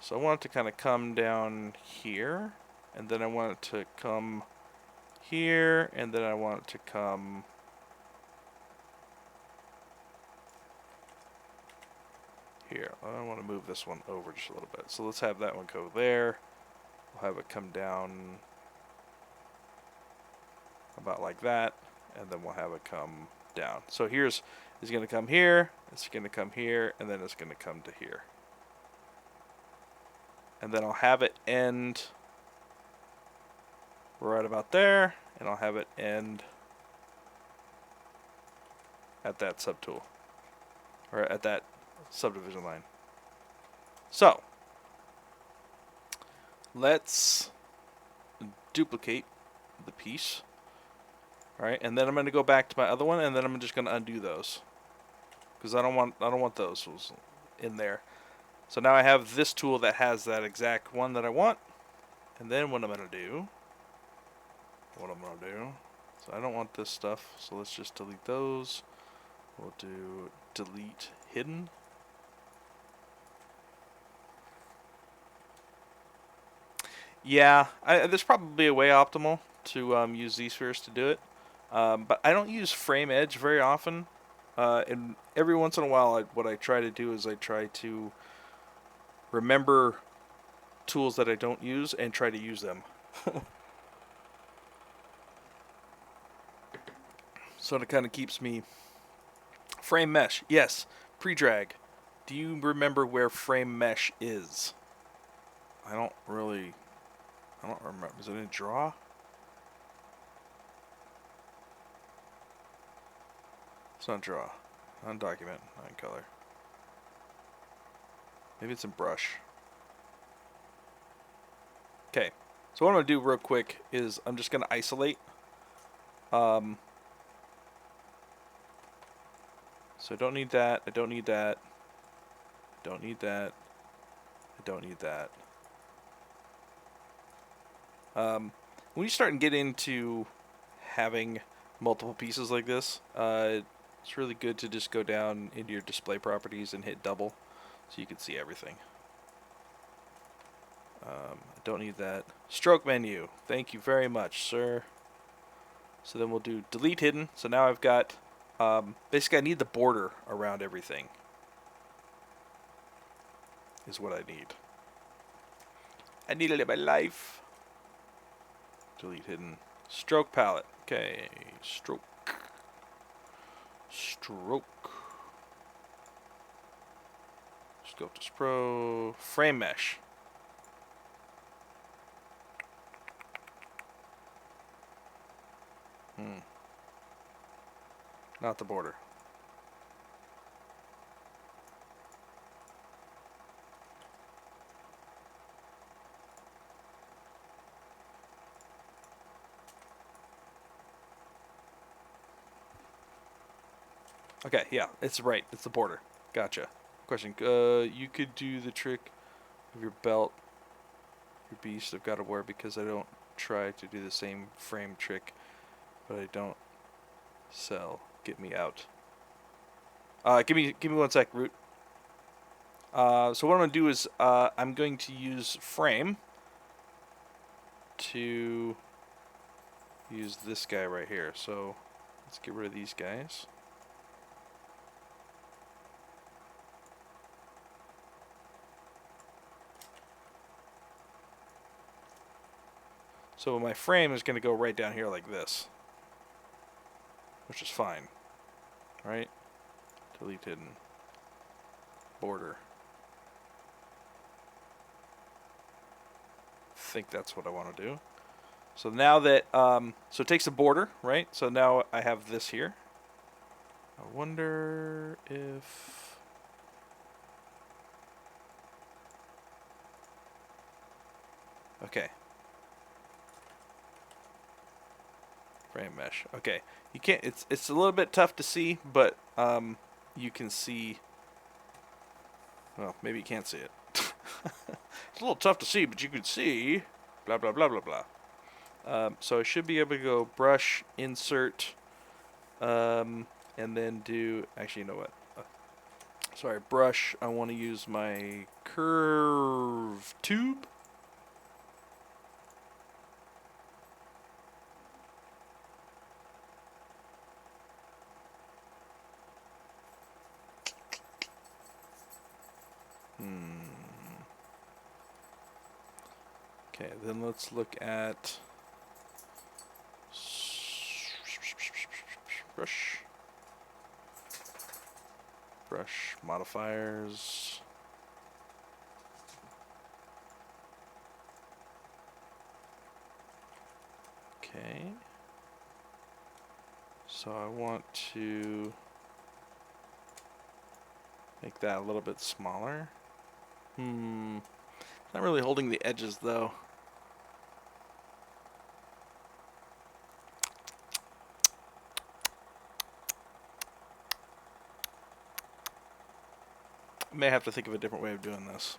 S1: So I want it to kind of come down here. And then I want it to come here. And then I want it to come here. I want to move this one over just a little bit. So let's have that one go there. We'll have it come down about like that. And then we'll have it come down. So it's going to come here, it's going to come here, and then it's going to come to here. And then I'll have it end right about there, and I'll have it end at that subtool, or at that subdivision line. So, let's duplicate the piece. Alright, and then I'm going to go back to my other one, and then I'm just going to undo those. Because I don't want those in there. So now I have this tool that has that exact one that I want. And then what I'm going to do... So I don't want this stuff, so let's just delete those. We'll do delete hidden. Yeah, there's probably a way optimal to use Z-spheres to do it. But I don't use frame edge very often. And every once in a while, what I try to do is I try to remember tools that I don't use and try to use them. So it kind of keeps me... Frame mesh, yes. Pre-drag. Do you remember where frame mesh is? I don't remember. Is it in draw? It's not draw. Not in document. Not in color. Maybe it's in brush. Okay. So what I'm going to do real quick is I'm just going to isolate. So I don't need that. I don't need that. I don't need that. I don't need that. When you start and get into having multiple pieces like this, it's really good to just go down into your display properties and hit double so you can see everything. I don't need that. Stroke menu. Thank you very much, sir. So then we'll do delete hidden. So now I've got, basically I need the border around everything is what I need. I need it in my life. Delete hidden. Stroke palette. Okay, stroke. Stroke. Sculpt Pro. Frame mesh. not the border. Okay, yeah, it's right. It's the border. Gotcha. Question. You could do the trick of your belt, your beast I've got to wear because I don't try to do the same frame trick, but I don't sell. Get me out. Give me 1 sec, Root. So what I'm gonna do is I'm going to use frame to use this guy right here. So let's get rid of these guys. So my frame is going to go right down here like this, which is fine, right? Delete hidden border. I think that's what I want to do. So now that, so it takes a border, right? So now I have this here. I wonder if, okay. Frame mesh. Okay, you can't. It's a little bit tough to see, but you can see. Well, maybe you can't see it. It's a little tough to see, but you can see. Blah blah blah blah blah. So I should be able to go brush, insert, and then do. Actually, you know what? Sorry, brush. I want to use my curve tube. Okay, then let's look at brush, brush modifiers. Okay, so I want to make that a little bit smaller. Not really holding the edges though. I may have to think of a different way of doing this.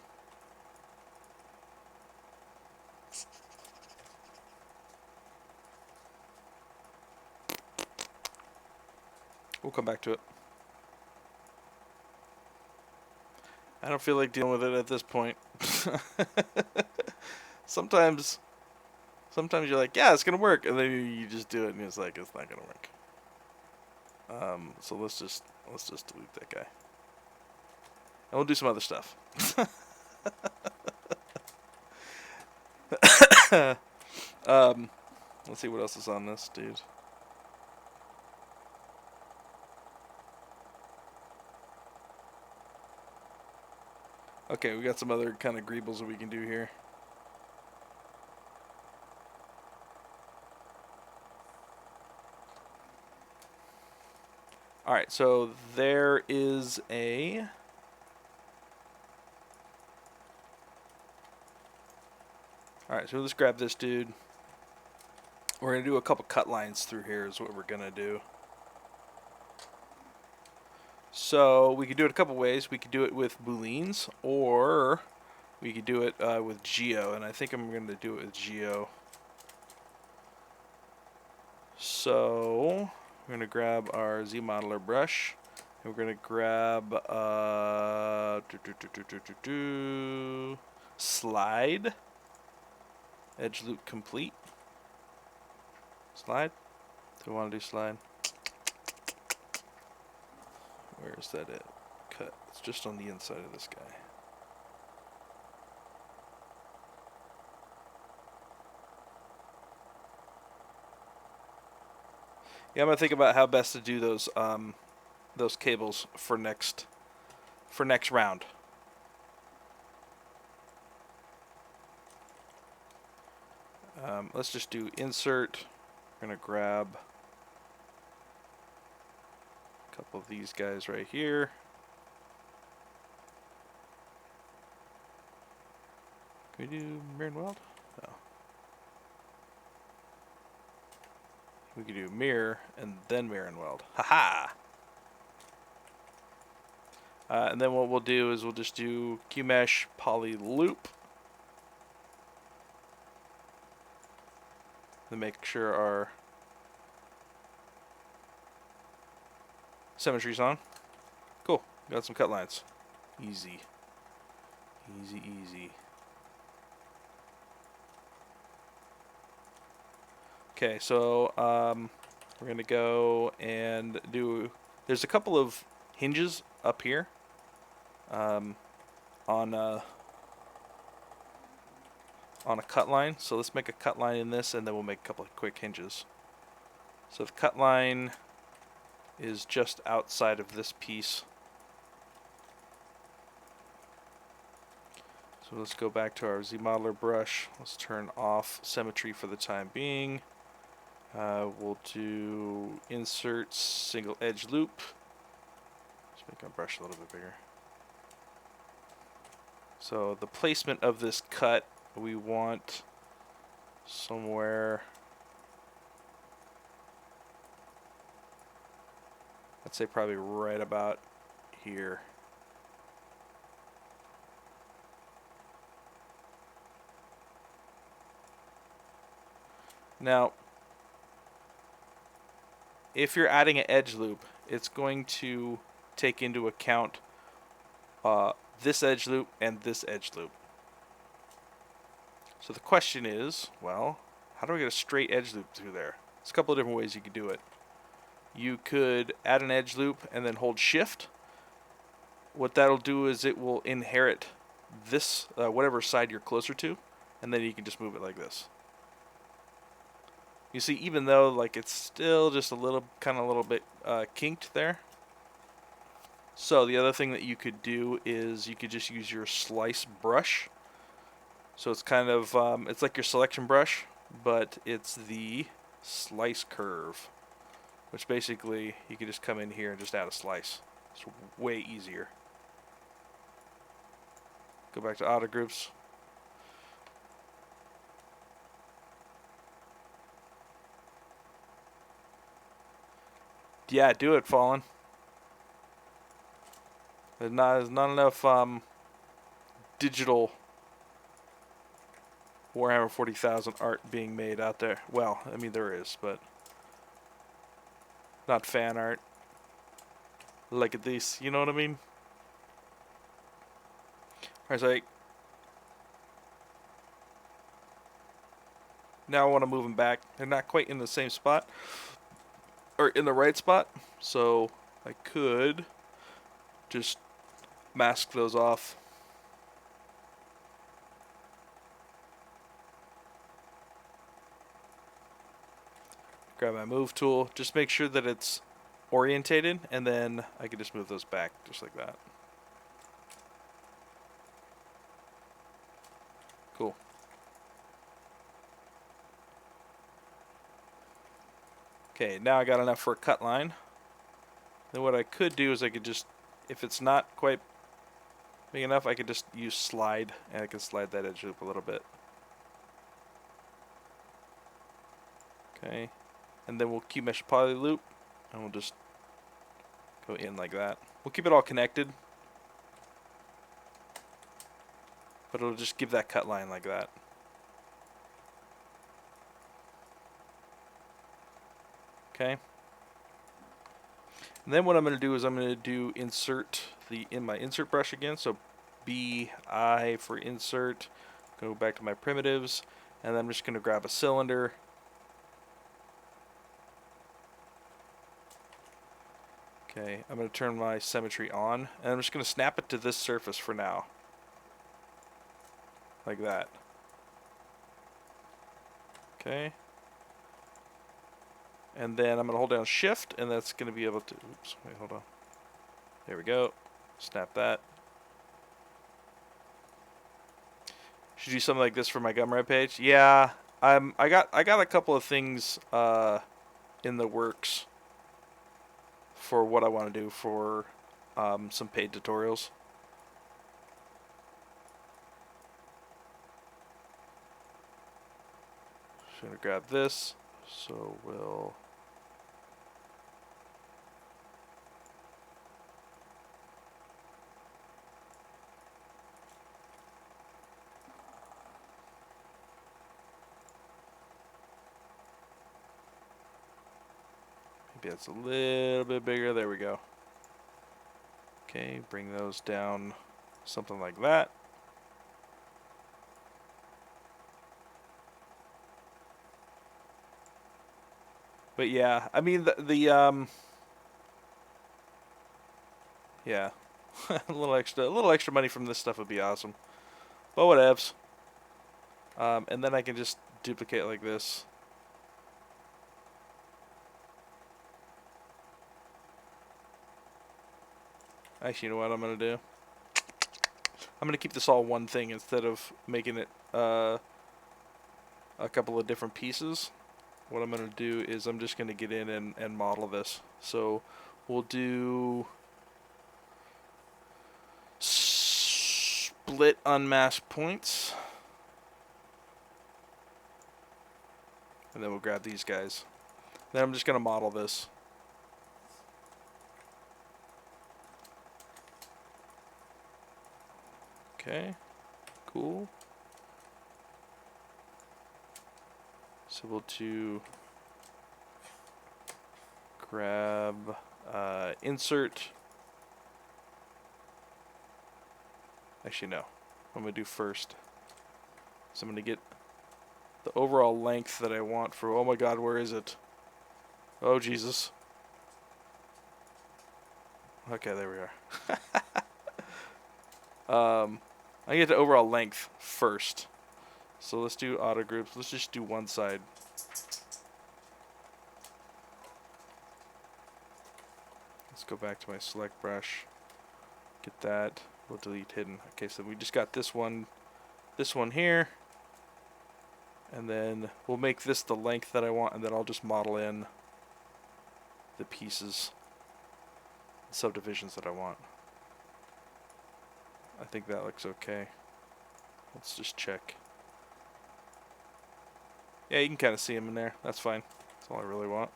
S1: We'll come back to it. I don't feel like dealing with it at this point. Sometimes you're like, yeah, it's gonna work, and then you just do it, and it's like, it's not gonna work. So let's just delete that guy, and we'll do some other stuff. Let's see what else is on this dude. Okay, we got some other kind of greebles that we can do here. Alright, so there is a... Alright, so let's grab this dude. We're going to do a couple cut lines through here is what we're going to do. So we could do it a couple ways. We could do it with booleans, or we could do it with geo, and I think I'm going to do it with geo. So we're going to grab our ZModeler brush, and we're going to grab slide, edge loop complete. Slide. Do we want to do slide? Where is that at? Cut. It's just on the inside of this guy. Yeah, I'm gonna think about how best to do those cables for next round. Let's just do insert. We're gonna grab couple of these guys right here. Can we do mirror and weld? No. We could do mirror and then mirror and weld. Haha! And then what we'll do is we'll just do QMesh poly loop. And make sure our symmetry's on. Cool. Got some cut lines. Easy. Easy, easy. Okay, so we're going to go and do... There's a couple of hinges up here on a cut line. So let's make a cut line in this, and then we'll make a couple of quick hinges. So the cut line is just outside of this piece. So let's go back to our ZModeler brush. Let's turn off symmetry for the time being. We'll do insert single edge loop. Let's make our brush a little bit bigger. So the placement of this cut, we want somewhere, I'd say probably right about here. Now, if you're adding an edge loop, it's going to take into account this edge loop and this edge loop. So the question is, well, how do I get a straight edge loop through there? There's a couple of different ways you could do it. You could add an edge loop and then hold shift. What that'll do is it will inherit this, whatever side you're closer to, and then you can just move it like this. You see, even though like it's still just a little bit kinked there. So the other thing that you could do is you could just use your slice brush. So it's kind of it's like your selection brush, but it's the slice curve, which basically you can just come in here and just add a slice. It's way easier. Go back to auto groups. Yeah, do it, Fallen. There's not enough digital Warhammer 40,000 art being made out there. Well, I mean there is, but not fan art. Look at this, you know what I mean? Alright, so now I want to move them back. They're not quite in the same spot, or in the right spot, so I could just mask those off. Grab my move tool, just make sure that it's orientated, and then I can just move those back just like that. Cool. Okay, now I got enough for a cut line. Then what I could do is I could just, if it's not quite big enough, I could just use slide, and I can slide that edge loop a little bit. Okay, and then we'll QMesh poly loop, and we'll just go in like that. We'll keep it all connected, but it'll just give that cut line like that. Okay. And then what I'm going to do is I'm going to do insert in my insert brush again. So BI for insert. Go back to my primitives, and then I'm just going to grab a cylinder. Okay, I'm going to turn my symmetry on, and I'm just going to snap it to this surface for now. Like that. Okay. And then I'm going to hold down shift, and that's going to be able to, oops, wait, hold on. There we go. Snap that. Should do something like this for my Gumroad page. Yeah, I got a couple of things in the works for what I want to do for some paid tutorials. Just gonna grab this, so we'll maybe that's a little bit bigger. There we go. Okay, bring those down, something like that. But yeah, I mean yeah, a little extra money from this stuff would be awesome. But whatevs. And then I can just duplicate like this. Actually, you know what I'm gonna do? I'm gonna keep this all one thing instead of making it a couple of different pieces. What I'm going to do is I'm just going to get in and model this. So we'll do split unmasked points. And then we'll grab these guys. Then I'm just going to model this. Okay, cool. So we'll do grab insert. Actually, no. I'm going to do first. So I'm going to get the overall length that I want for, oh my god, where is it? Oh, Jesus. Okay, there we are. I get the overall length first. So let's do auto groups. Let's just do one side. Let's go back to my select brush. Get that. We'll delete hidden. Okay, so we just got this one here. And then we'll make this the length that I want, and then I'll just model in the pieces, the subdivisions that I want. I think that looks okay. Let's just check. Yeah, you can kind of see them in there. That's fine. That's all I really want.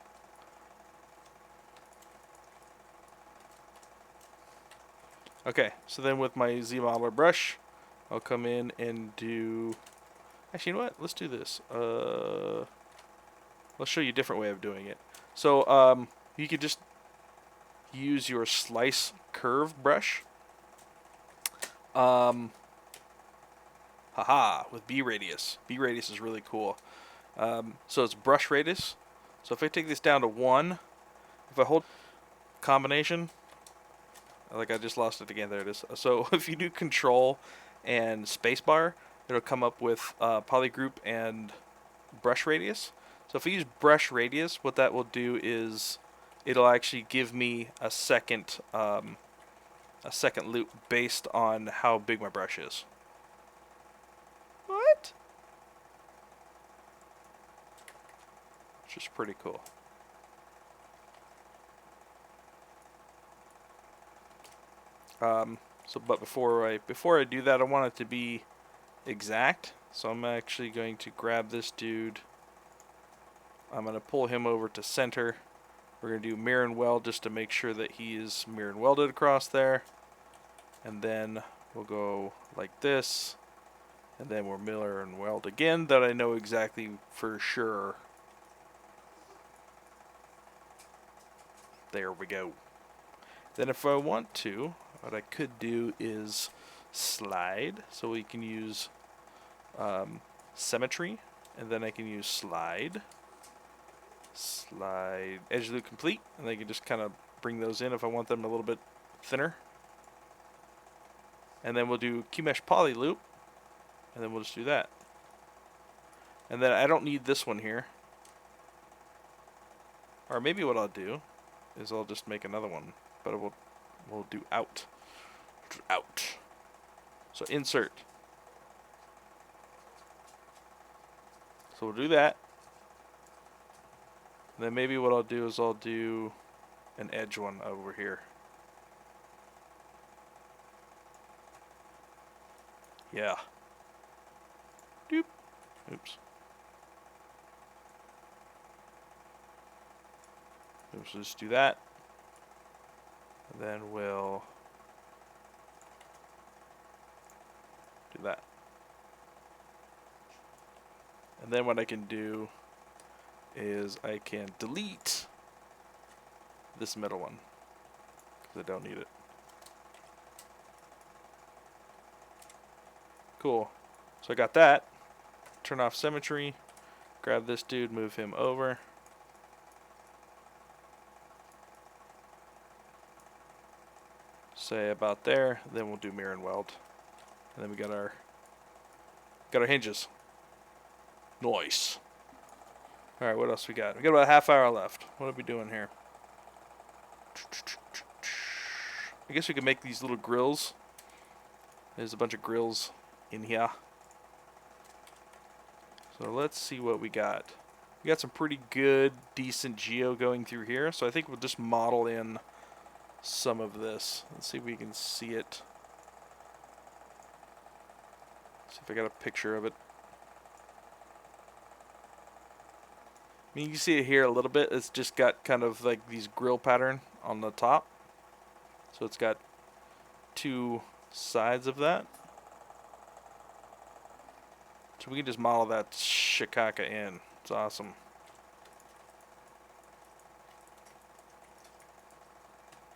S1: Okay, so then with my Z modeler brush, I'll come in and do... Actually, you know what? Let's do this. Let's show you a different way of doing it. So, you could just use your slice curve brush. Haha, with B radius. B radius is really cool. So it's brush radius. So if I take this down to 1, if I hold combination, like I just lost it again, there it is. So if you do control and spacebar, it'll come up with polygroup and brush radius. So if I use brush radius, what that will do is it'll actually give me a second loop based on how big my brush is. What? Which is pretty cool. But before I do that, I want it to be exact. So I'm actually going to grab this dude. I'm going to pull him over to center. We're going to do mirror and weld just to make sure that he is mirror and welded across there. And then we'll go like this. And then we'll mirror and weld again, that I know exactly for sure. There we go. Then if I want to, what I could do is slide. So we can use symmetry, and then I can use slide edge loop complete, and I can just kind of bring those in if I want them a little bit thinner. And then we'll do QMesh poly loop, and then we'll just do that. And then I don't need this one here. Or maybe what I'll do is I'll just make another one, but we'll do out. Out. So insert. So we'll do that. And then maybe what I'll do is I'll do an edge one over here. Yeah. Doop. Oops. Oops, so just do that. And then we'll do that. And then what I can do is I can delete this middle one because I don't need it. Cool. So I got that. Turn off symmetry. Grab this dude, move him over. Say about there. Then we'll do mirror and weld. And then we got our hinges. Nice. All right, what else we got? We got about a half hour left. What are we doing here? I guess we could make these little grills. There's a bunch of grills in here. So let's see what we got. We got some pretty good, decent geo going through here. So I think we'll just model in some of this. Let's see if we can see it. See if I got a picture of it. I mean, you can see it here a little bit. It's just got kind of like these grill pattern on the top. So it's got two sides of that. So we can just model that shikaka in. It's awesome.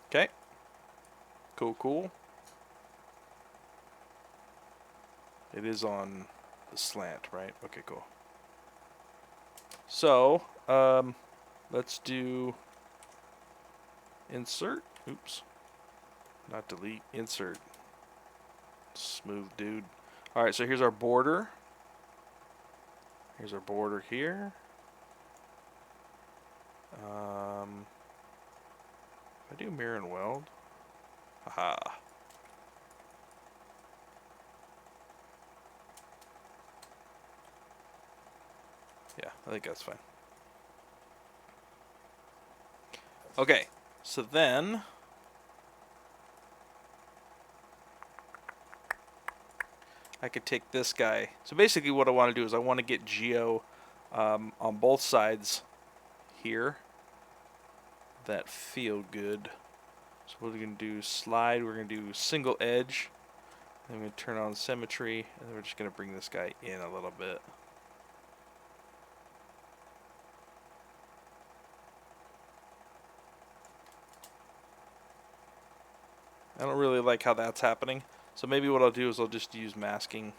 S1: Okay. Cool, cool. It is on the slant, right? Okay, cool. So, let's do insert. Oops. Not delete. Insert. Smooth dude. Alright, so here's our border. Here's our border here. If I do mirror and weld. Aha. Yeah, I think that's fine. Okay, so then I could take this guy. So basically what I want to do is I want to get geo on both sides here that feel good. So what we're going to do, slide, we're going to do single edge. Then we're going to turn on symmetry, and then we're just going to bring this guy in a little bit. I don't really like how that's happening. So maybe what I'll do is I'll just use masking.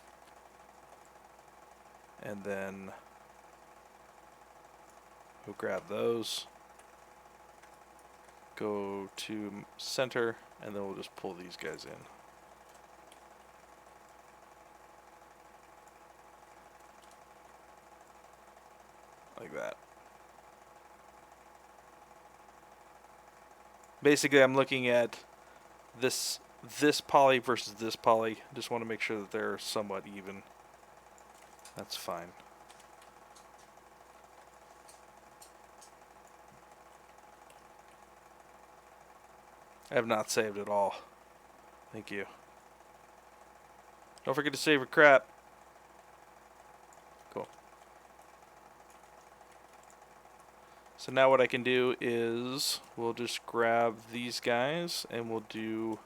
S1: And then we'll grab those. Go to center, and then we'll just pull these guys in. Like that. Basically, I'm looking at this poly versus this poly. Just want to make sure that they're somewhat even. That's fine. I have not saved at all. Thank you. Don't forget to save your crap. Cool. So now what I can do is we'll just grab these guys and we'll do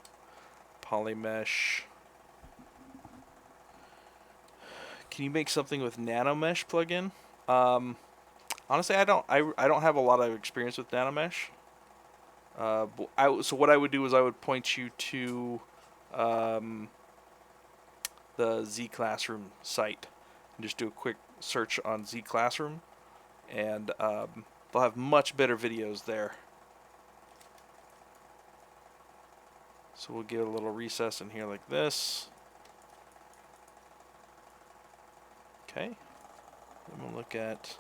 S1: polymesh. Can you make something with nanomesh plugin? Honestly, I don't have a lot of experience with nanomesh. So what I would do is I would point you to the Z Classroom site and just do a quick search on Z Classroom, and they'll have much better videos there. So we'll give it a little recess in here like this. Okay. Then we'll look at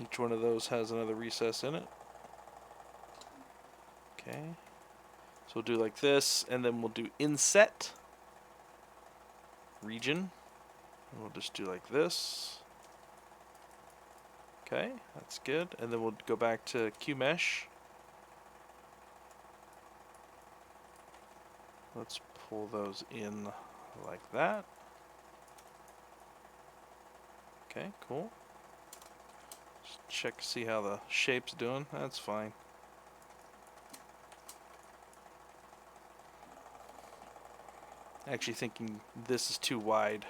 S1: each one of those has another recess in it. Okay. So we'll do like this, and then we'll do inset region. And we'll just do like this. Okay, that's good. And then we'll go back to QMesh. Let's pull those in like that. Okay, cool. Just check, see how the shape's doing. That's fine. Actually thinking this is too wide.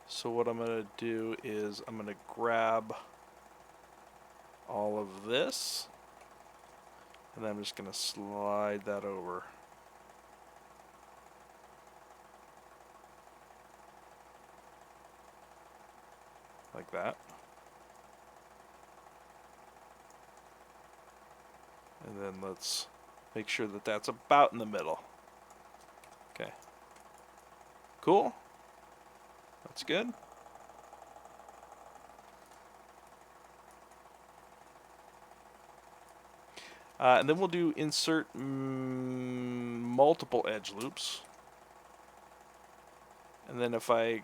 S1: So what I'm going to do is I'm going to grab all of this, and then I'm just going to slide that over. Like that. And then let's make sure that that's about in the middle. Okay. Cool. That's good. And then we'll do insert multiple edge loops. And then if I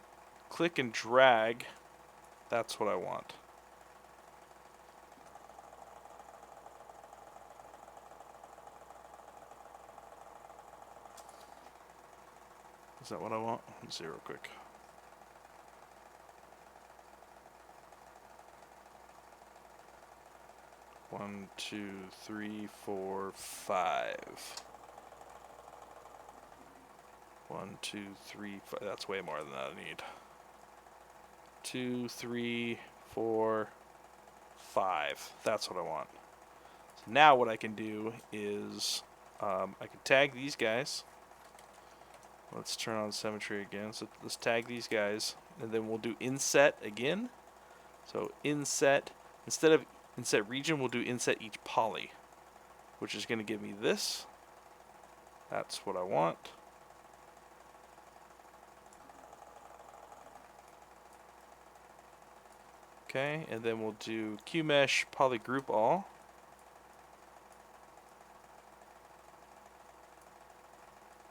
S1: click and drag, that's what I want. Is that what I want? Let's see real quick. One, two, three, four, five. 1, 2, 3, 5. That's way more than I need. 2, 3, 4, 5. That's what I want. So now what I can do is I can tag these guys. Let's turn on symmetry again. So let's tag these guys, and then we'll do inset again. So inset, instead of inset region, we'll do inset each poly, which is going to give me this. That's what I want. Okay, and then we'll do QMesh poly group all.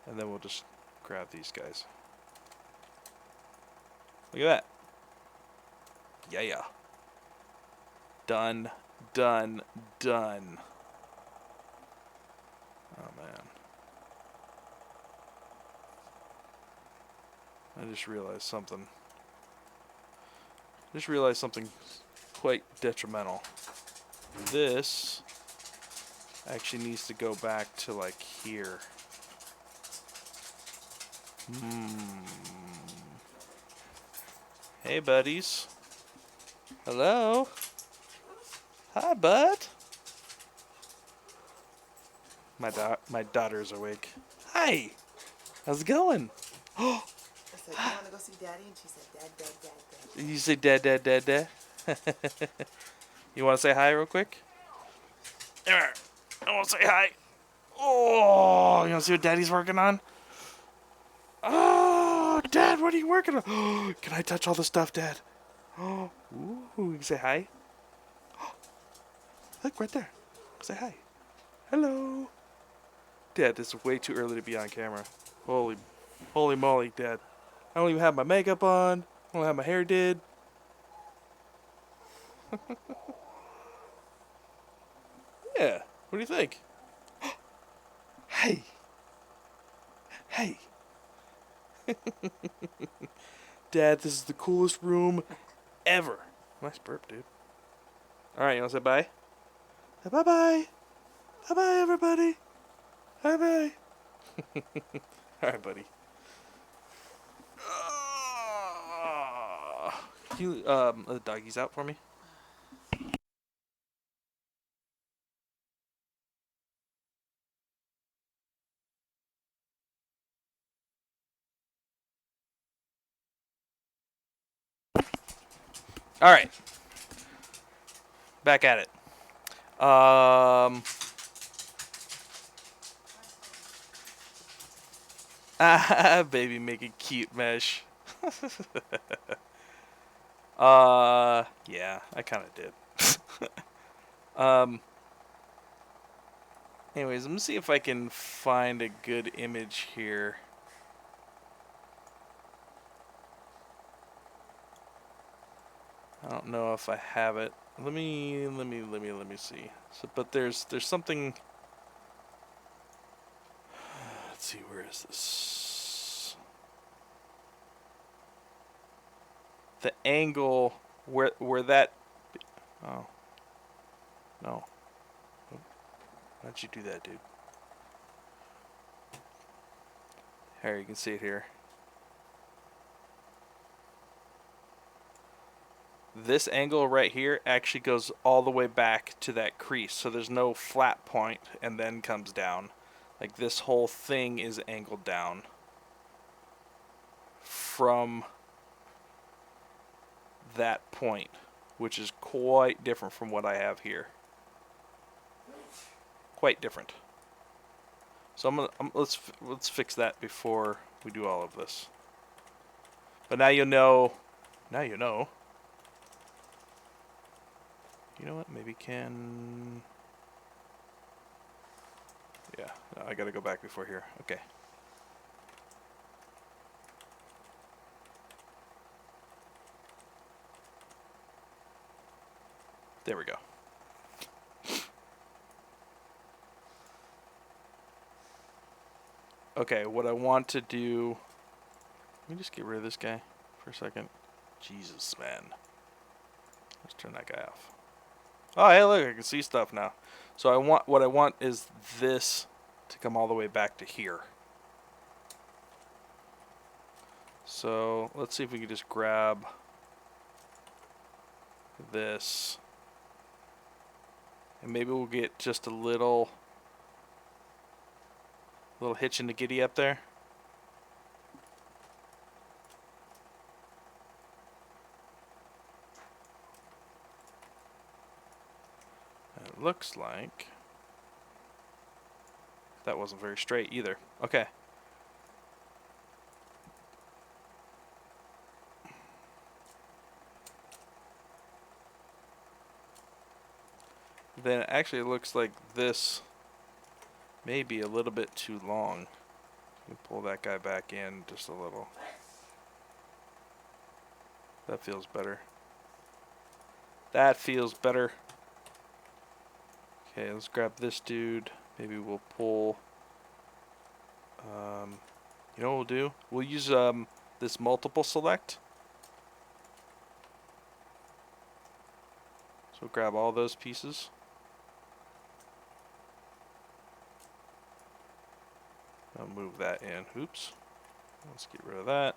S1: And then we'll just grab these guys. Look at that. Yeah. Done, done, done. Oh man. I just realized something. Quite detrimental. This actually needs to go back to like here. Hey buddies. Hello. Hi bud. My daughter's awake. Hi. How's it going?
S2: I said, you want to go see Daddy? And she said, Dad, Dad, Dad, Dad.
S1: You say dad, dad, dad, dad? You want to say hi real quick? I want to say hi. Oh, you want to see what Daddy's working on? Oh, Dad, what are you working on? Oh, can I touch all the stuff, Dad? Oh, ooh, you can say hi. Oh, look, right there. Say hi. Hello. Dad, this is way too early to be on camera. Holy moly, Dad. I don't even have my makeup on. I don't have my hair did. Yeah, what do you think? Hey. Hey. Dad, this is the coolest room ever. Nice burp, dude. Alright, you want to say bye? Say bye-bye. Bye-bye, everybody. Bye-bye. Alright, buddy. Can you let the doggies out for me? Alright. Back at it. Baby making cute mesh. Yeah, I kind of did. Anyways, let me see if I can find a good image here. I don't know if I have it. Let me see. So, but there's something. Let's see, where is this? The angle where that. Oh, no. Why'd you do that, dude? Here, you can see it here. This angle right here actually goes all the way back to that crease, so there's no flat point and then comes down. Like, this whole thing is angled down from that point, which is quite different from what I have here. Quite different. So let's fix that before we do all of this. But now you know. Now you know. You know what? Maybe can. Yeah, I gotta go back before here. Okay. There we go. Okay, what I want to do. Let me just get rid of this guy for a second. Jesus, man. Let's turn that guy off. Oh, hey, look, I can see stuff now. So what I want is this to come all the way back to here. So let's see if we can just grab this. And maybe we'll get just a little hitch in the giddy up there. It looks like that wasn't very straight either. Okay. Then actually it looks like this may be a little bit too long. Pull that guy back in just a little. That feels better. That feels better. Okay, let's grab this dude. Maybe we'll pull. You know what we'll do? We'll use this multiple select. So grab all those pieces. I'll move that in. Oops. Let's get rid of that.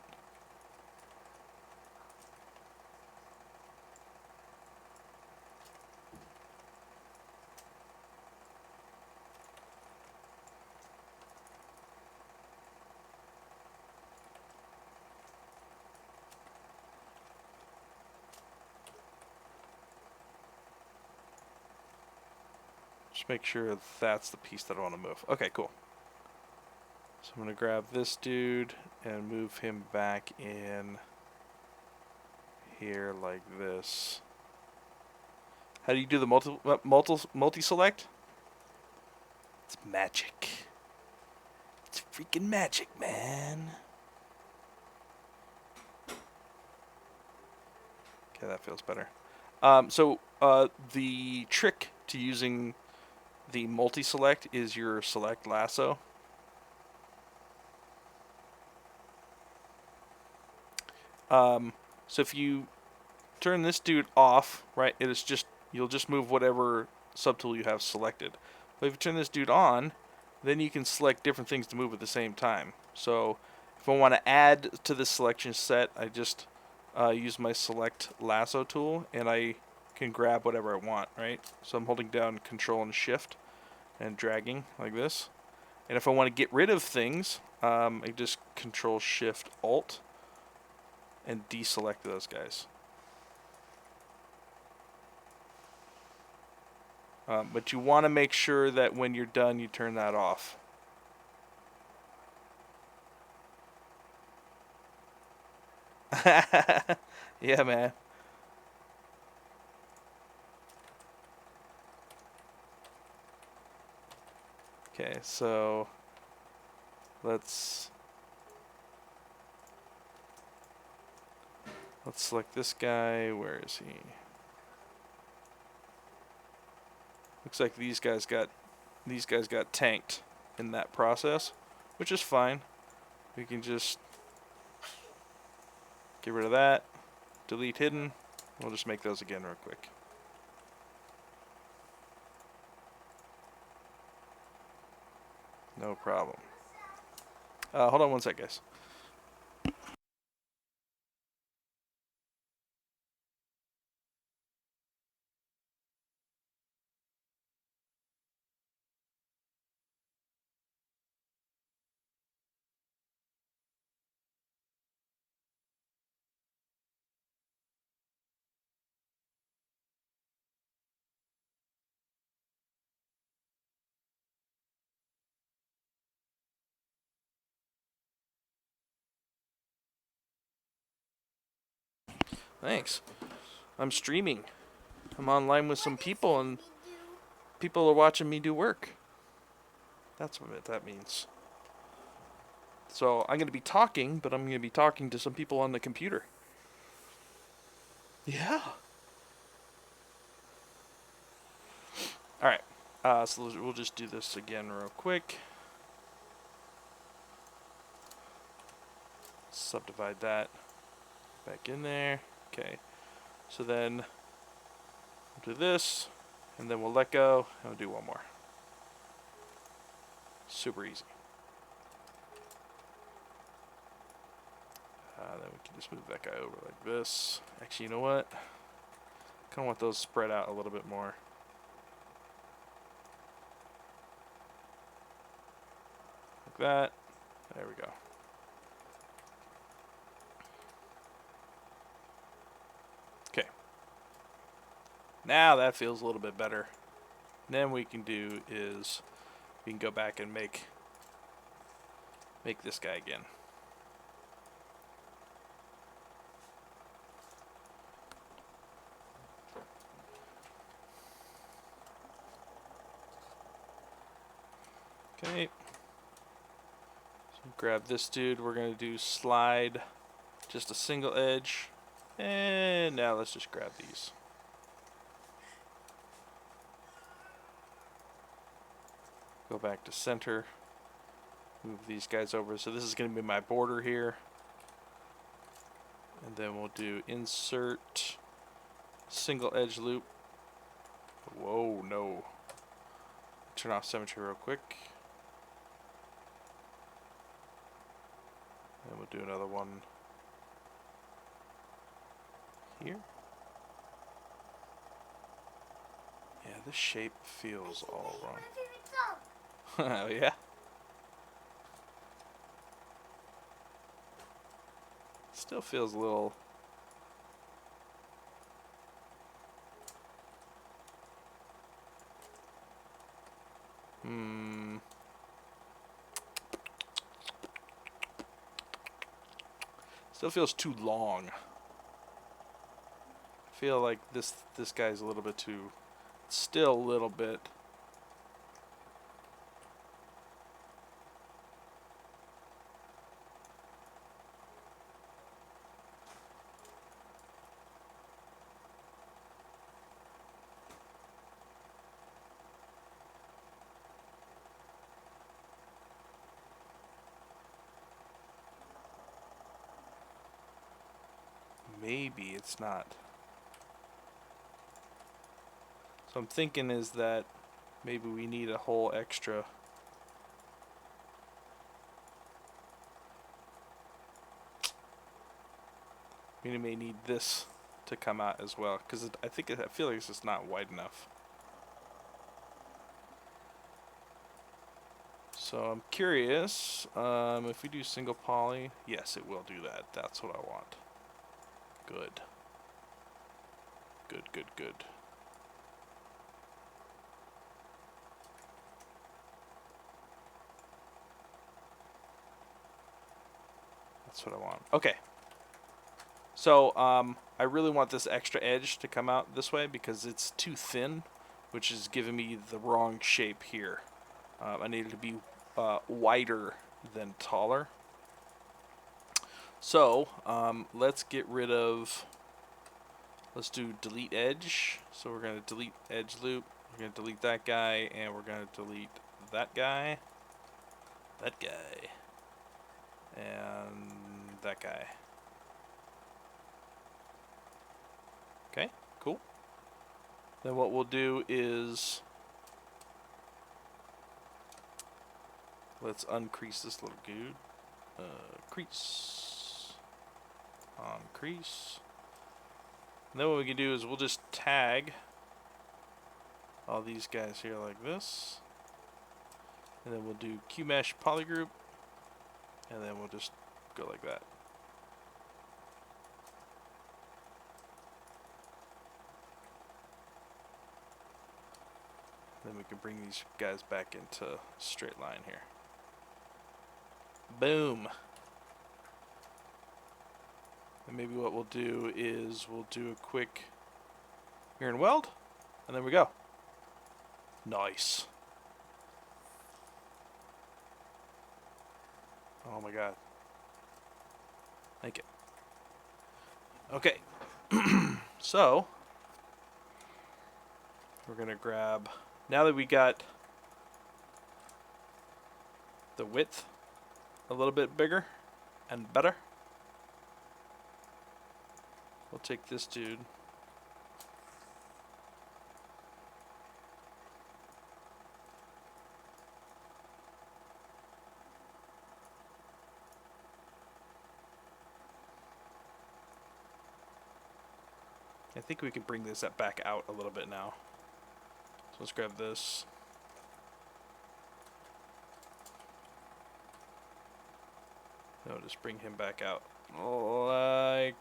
S1: Just make sure that's the piece that I want to move. Okay, cool. So I'm going to grab this dude and move him back in here like this. How do you do the multi-select? It's magic. It's freaking magic, man. Okay, that feels better. So the trick to using the multi-select is your select lasso. So if you turn this dude off, right, it is just, you'll just move whatever subtool you have selected. But if you turn this dude on, then you can select different things to move at the same time. So if I want to add to this selection set, I just use my select lasso tool and I can grab whatever I want, right? So I'm holding down Control and Shift and dragging like this. And if I want to get rid of things, I just Control Shift Alt and deselect those guys. But you want to make sure that when you're done, you turn that off. Yeah, man. Okay, so let's Let's select this guy. Where is he? Looks like these guys got tanked in that process, which is fine. We can just get rid of that, delete hidden. We'll just make those again real quick. No problem. Hold on one sec, guys. Thanks. I'm streaming. I'm online with some people, and people are watching me do work. That's what that means. So I'm going to be talking, but I'm going to be talking to some people on the computer. Yeah. Alright. So we'll just do this again real quick. Subdivide that back in there. Okay. So then we'll do this, and then we'll let go, and we'll do one more. Super easy. Then we can just move that guy over like this. Actually, you know what? I kind of want those spread out a little bit more. Like that. There we go. Okay. Now that feels a little bit better. Then we can do is we can go back and make this guy again. Okay. So grab this dude. We're going to do slide just a single edge. And now let's just grab these. Go back to center. Move these guys over. So this is going to be my border here. And then we'll do insert single edge loop. Whoa, no. Turn off symmetry real quick. And we'll do another one here. Yeah, this shape feels all wrong. Oh, yeah? Still feels a little... Still feels too long. I feel like this guy's a little bit too... Still a little bit... Maybe it's not. So I'm thinking is that maybe we need a whole extra. We may need this to come out as well, because I feel like it's just not wide enough. So I'm curious if we do single poly. Yes, it will do that. That's what I want. Good. Good, good, good. That's what I want. Okay. So I really want this extra edge to come out this way because it's too thin, which is giving me the wrong shape here. I need it to be wider than taller. So, let's get rid of, let's do delete edge. So we're going to delete edge loop. We're going to delete that guy, and we're going to delete that guy, and that guy. Okay, cool. Then what we'll do is, let's uncrease this little dude. Crease. On crease. And then what we can do is we'll just tag all these guys here like this. And then we'll do QMesh polygroup. And then we'll just go like that. Then we can bring these guys back into straight line here. Boom. And maybe what we'll do is we'll do a quick mirror and weld, and there we go. Nice. Oh my god. Thank you. Okay. So, we're going to grab, now that we got the width a little bit bigger and better, we'll take this dude. I think we can bring this back out a little bit now. So let's grab this. No, just bring him back out like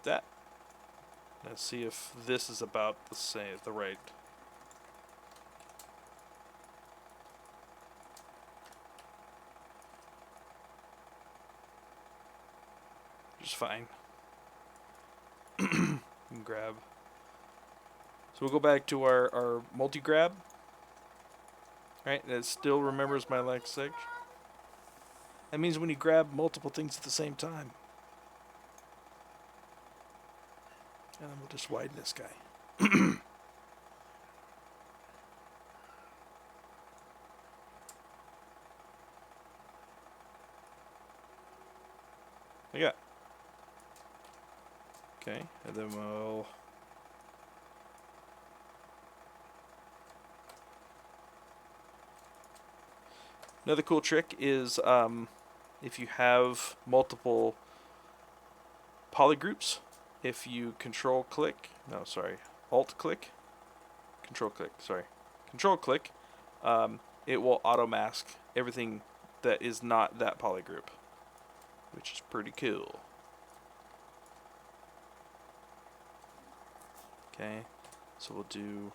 S1: that. Let's see if this is about the same, the right. Just fine. You can grab. So we'll go back to our multi-grab. Right, and it still remembers my leg section. That means when you grab multiple things at the same time. And then we'll just widen this guy. Yeah. Okay, and then we'll... Another cool trick is if you have multiple polygroups, if you control click, alt click, control click, it will auto mask everything that is not that polygroup, which is pretty cool. Okay, so we'll do,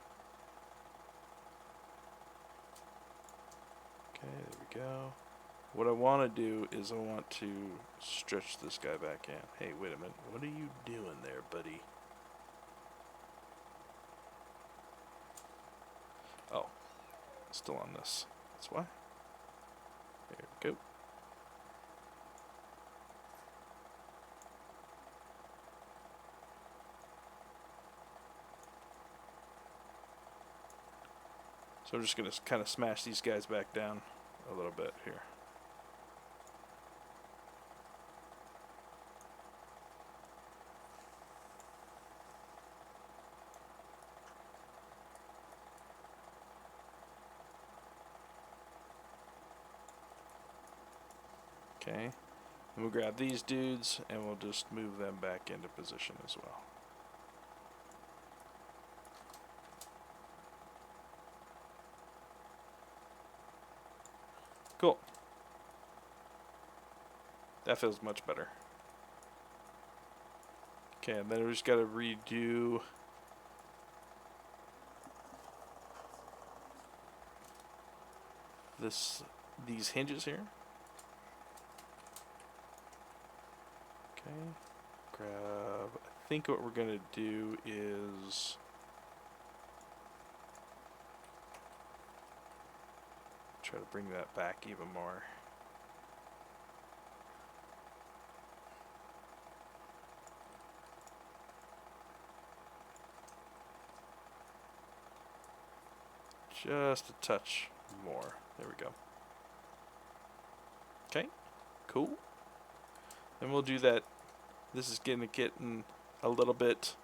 S1: okay, there we go. What I want to do is I want to stretch this guy back in. Hey, wait a minute. What are you doing there, buddy? Oh, still on this. That's why. There we go. So I'm just going to kind of smash these guys back down a little bit here. Okay, and we'll grab these dudes and we'll just move them back into position as well. Cool. That feels much better. Okay, and then we just got to redo these hinges here. Okay, grab, I think what we're going to do is try to bring that back even more. Just a touch more. There we go. Okay, cool. And we'll do that. This is getting a little bit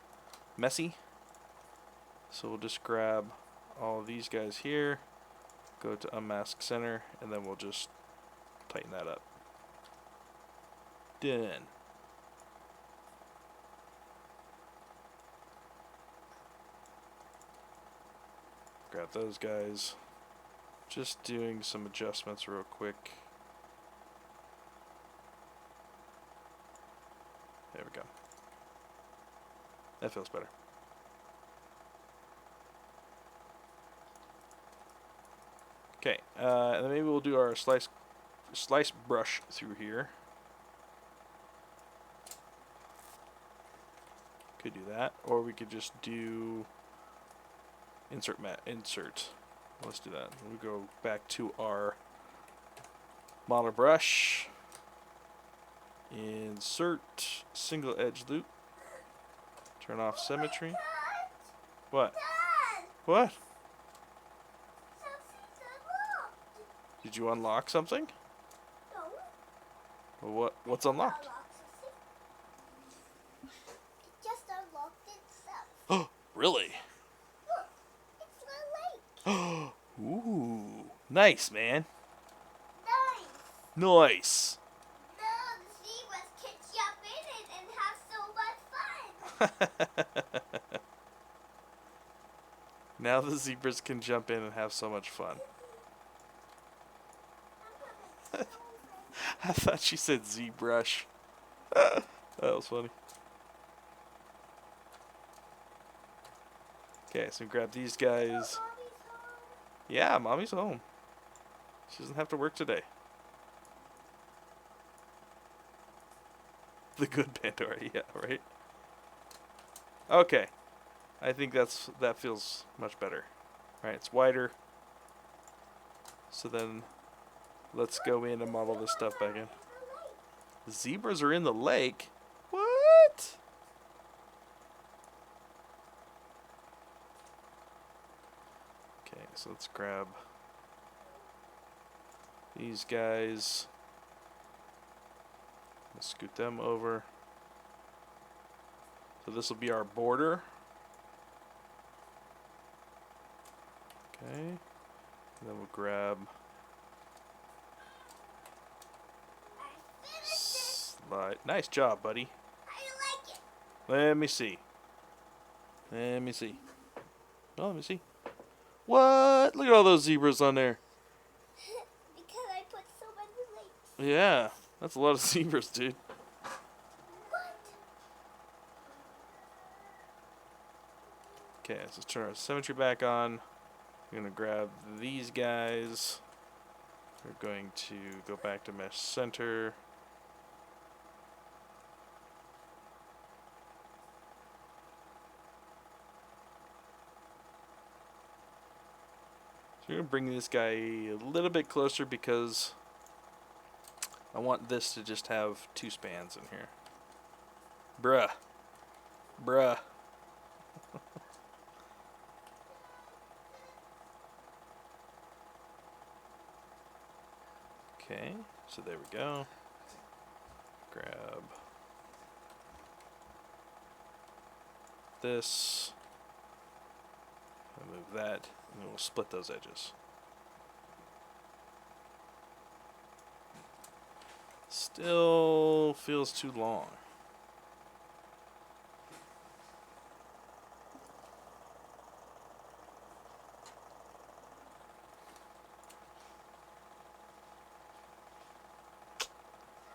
S1: messy. So we'll just grab all of these guys here, go to unmask center, and then we'll just tighten that up. Done. Grab those guys. Just doing some adjustments real quick. There we go. That feels better. Okay, and then maybe we'll do our slice brush through here. Could do that, or we could just do insert. Let's do that. We go back to our model brush. Insert single edge loop. Turn off symmetry. What? What? Did you unlock something?
S3: No.
S1: Well, what's unlocked?
S3: It just unlocked itself.
S1: Oh, really?
S3: Look, it's the lake.
S1: Ooh, nice, man.
S3: Nice.
S1: Nice.
S3: Now the zebras can jump in it and have so much fun.
S1: Now the zebras can jump in and have so much fun. I thought she said ZBrush. That was funny. Okay, so grab these guys. Yeah, mommy's home. She doesn't have to work today. The good Pandora, yeah, right? Okay. I think that feels much better. Alright, it's wider. So then let's go in and model this stuff back in. The zebras are in the lake? What? Okay, so let's grab these guys. Let's scoot them over. So this will be our border. Okay. And then we'll grab slide. Nice job, buddy.
S3: I like it.
S1: Let me see. Let me see. Oh, let me see. What? Look at all those zebras on there.
S3: Because I put so many lakes.
S1: Yeah, that's a lot of zebras, dude.
S3: What?
S1: Okay, so let's turn our symmetry back on. We're going to grab these guys. We're going to go back to mesh center. So we're going to bring this guy a little bit closer because I want this to just have two spans in here. Bruh. Bruh. Okay, so there we go. Grab this. Move that, and then we'll split those edges. Still feels too long.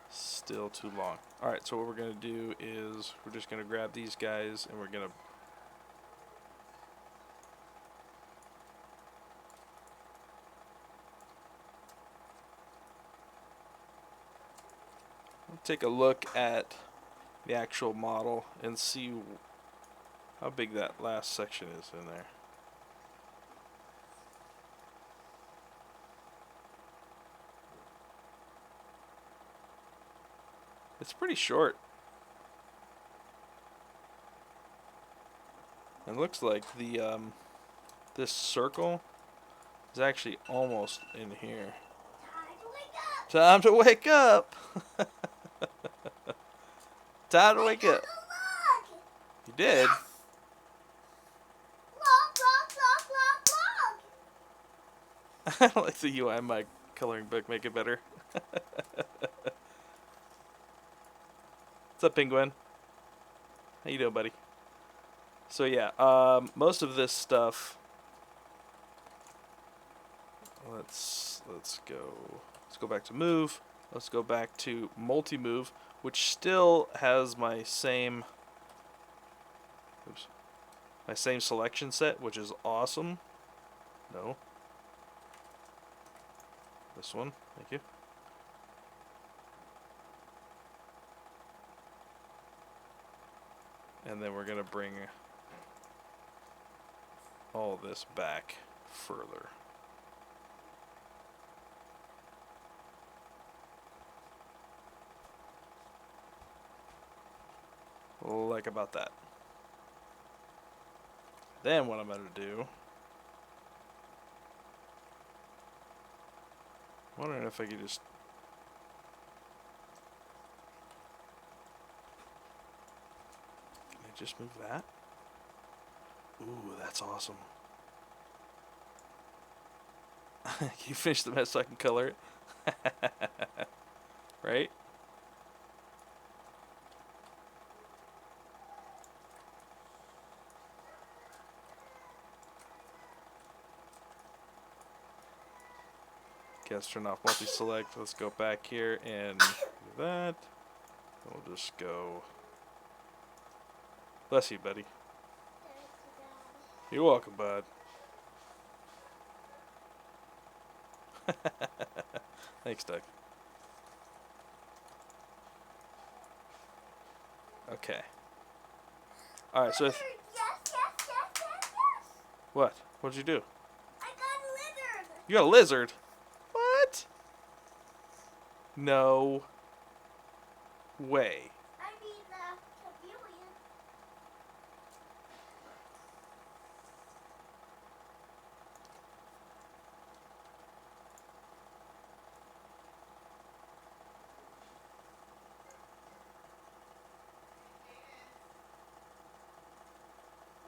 S1: Still too long. Alright, so what we're going to do is we're just going to grab these guys and we're going to take a look at the actual model and see how big that last section is in there. It's pretty short. It looks like the this circle is actually almost in here.
S3: Time to wake up.
S1: Time to wake up! Time to
S3: I
S1: wake
S3: got
S1: up.
S3: the log.
S1: You did?
S3: Log.
S1: I like the UI in my coloring book. Make it better. What's up, Penguin? How you doing, buddy? So yeah, most of this stuff. Let's go back to move. Let's go back to multi-move, which still has my same selection set, which is awesome. No. This one. Thank you. And then we're going to bring all this back further. Like about that. Then what I'm going to do, I'm wondering if I could just move that? Ooh, that's awesome. Can you finish the mess so I can color it? Right? Okay, let's turn off multi-select. Let's go back here and do that. We'll just go. Bless you, buddy. You're welcome, bud. Thanks, Doug. Okay. Alright, so
S3: Yes, yes, yes, yes.
S1: what? What'd you do?
S3: I got a lizard.
S1: You got a lizard? What? No way.
S3: I mean, chameleon.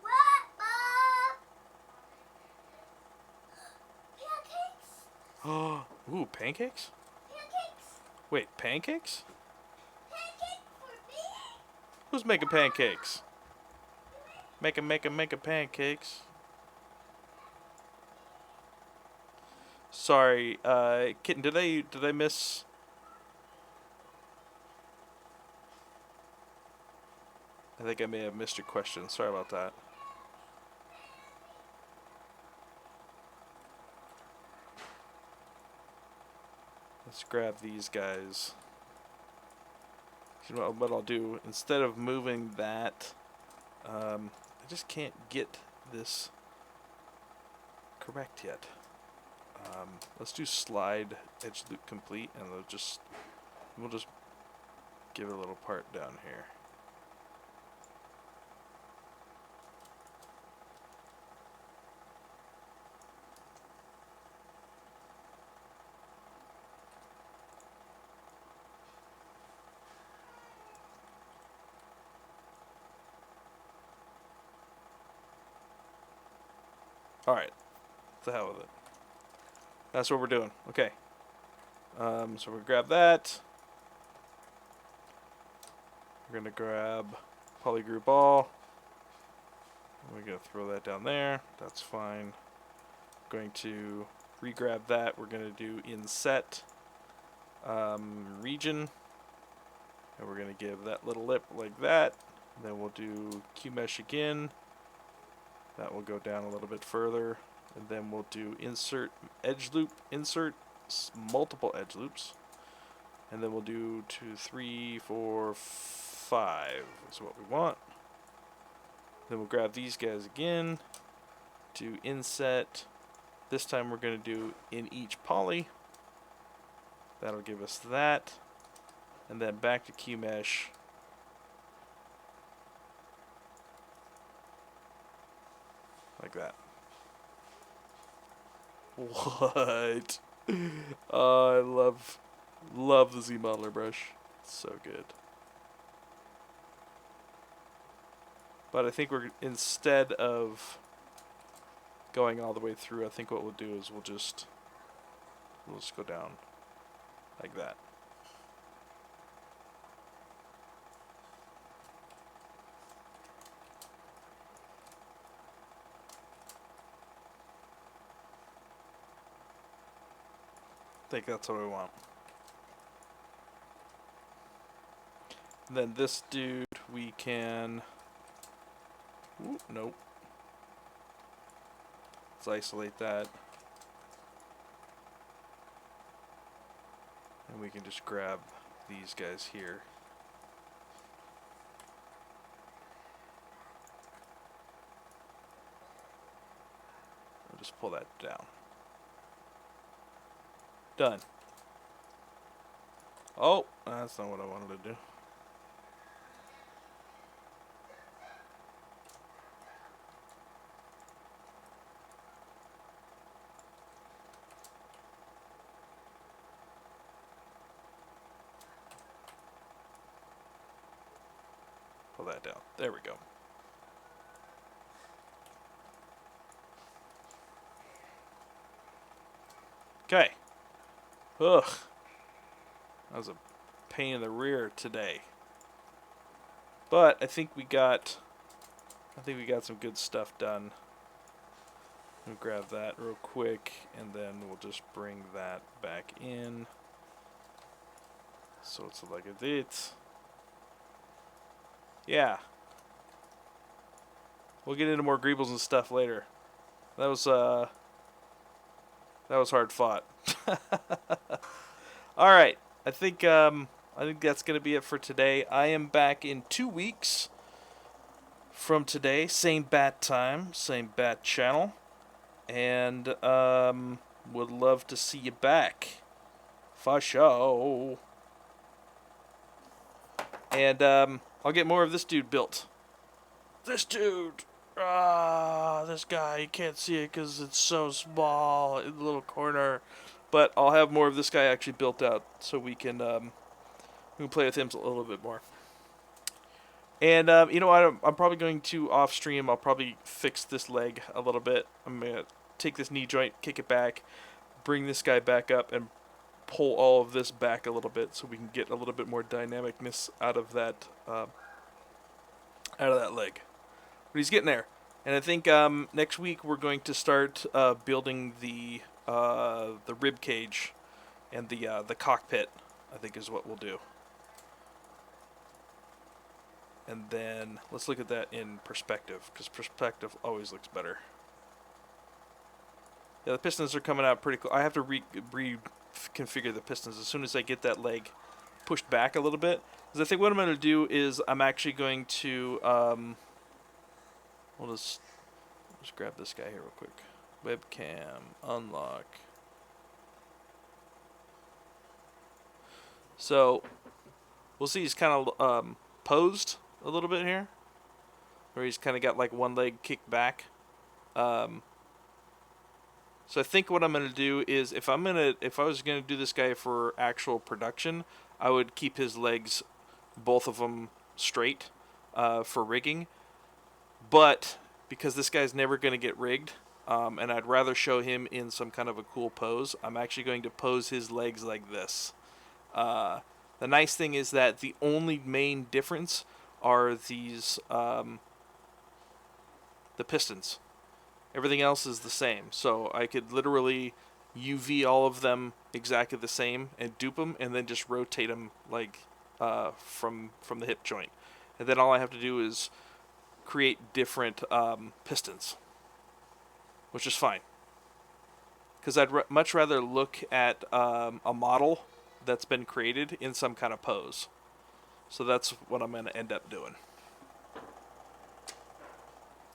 S3: What, Bob? Pancakes?
S1: Ooh, pancakes?
S3: Pancakes?
S1: Wait, pancakes?
S3: Pancake for me?
S1: Who's making pancakes? Make 'em pancakes. Sorry, Kitten, did I miss? I think I may have missed your question. Sorry about that. Let's grab these guys. You know what I'll do? Instead of moving that, I just can't get this correct yet. Let's do slide edge loop complete, and we'll just give it a little part down here. Alright, the hell with it. That's what we're doing. Okay. So we're gonna grab that. We're gonna grab polygroup all. We're gonna throw that down there. That's fine. Going to re-grab that. We're gonna do inset region, and we're gonna give that little lip like that. Then we'll do QMesh again. That will go down a little bit further, and then we'll do insert edge loop, insert multiple edge loops, and then we'll do 2, 3, 4, 5 is what we want. Then we'll grab these guys again, do inset. This time we're going to do in each poly. That'll give us that, and then back to QMesh. Like that. What? Oh, I love the Z modeler brush. It's so good. But I think instead of going all the way through, I think what we'll do is we'll just go down like that. I think that's what we want. And then this dude, we can... Ooh, nope. Let's isolate that. And we can just grab these guys here. I'll just pull that down. Done. Oh, that's not what I wanted to do. Pull that down. There we go. Okay. Ugh. That was a pain in the rear today. But I think we got some good stuff done. We'll grab that real quick, and then we'll just bring that back in. So it's like it. Yeah. We'll get into more greebles and stuff later. That was hard fought. All right. I think that's gonna be it for today. I am back in 2 weeks from today. Same bat time, same bat channel, and would love to see you back. For sure. And I'll get more of this dude built. This dude. This guy. You can't see it because it's so small in the little corner. But I'll have more of this guy actually built out so we can play with him a little bit more. And you know what? I'm probably going to off stream. I'll probably fix this leg a little bit. I'm gonna take this knee joint, kick it back, bring this guy back up, and pull all of this back a little bit so we can get a little bit more dynamicness out of that leg. But he's getting there. And I think next week we're going to start building the rib cage and the cockpit. I think is what we'll do. And then let's look at that in perspective, because perspective always looks better. Yeah, the pistons are coming out pretty cool. I have to reconfigure the pistons as soon as I get that leg pushed back a little bit. Because I think what I'm going to do is I'm actually going to we'll just grab this guy here real quick. Webcam unlock. So we'll see he's kind of posed a little bit here, where he's kind of got like one leg kicked back. So I think what I'm gonna do is if I was gonna do this guy for actual production, I would keep his legs, both of them, straight for rigging. But because this guy's never gonna get rigged, and I'd rather show him in some kind of a cool pose, I'm actually going to pose his legs like this. The nice thing is that the only main difference are these the pistons. Everything else is the same. So I could literally UV all of them exactly the same and dupe them and then just rotate them like from the hip joint. And then all I have to do is create different pistons, which is fine. Because I'd much rather look at a model that's been created in some kind of pose. So that's what I'm going to end up doing.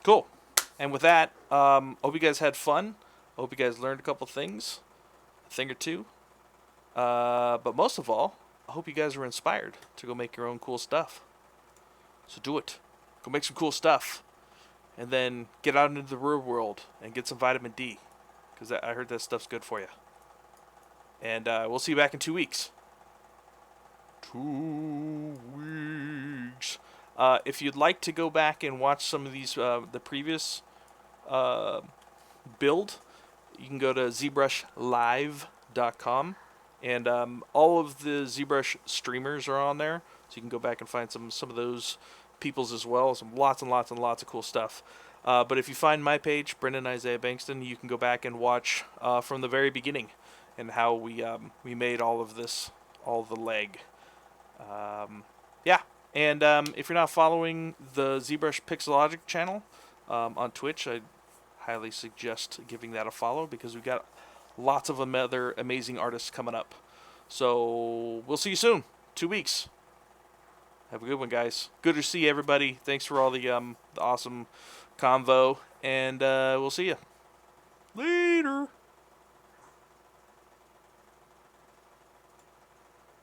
S1: Cool. And with that, hope you guys had fun. Hope you guys learned a couple things, a thing or two. But most of all, I hope you guys were inspired to go make your own cool stuff. So do it. Go make some cool stuff. And then get out into the real world and get some vitamin D. because I heard that stuff's good for you. And we'll see you back in 2 weeks. 2 weeks. If you'd like to go back and watch some of these, the previous build, you can go to ZBrushLive.com, and all of the ZBrush streamers are on there, so you can go back and find some of those peoples as well. Some lots and lots and lots of cool stuff. But if you find my page, Brendon Isaiah Bengtson, you can go back and watch from the very beginning and how we made all of this, all the leg. Yeah, and if you're not following the ZBrush Pixelogic channel on Twitch, I highly suggest giving that a follow, because we've got lots of other amazing artists coming up. So we'll see you soon. 2 weeks. Have a good one, guys. Good to see everybody. Thanks for all the awesome convo, and we'll see you later.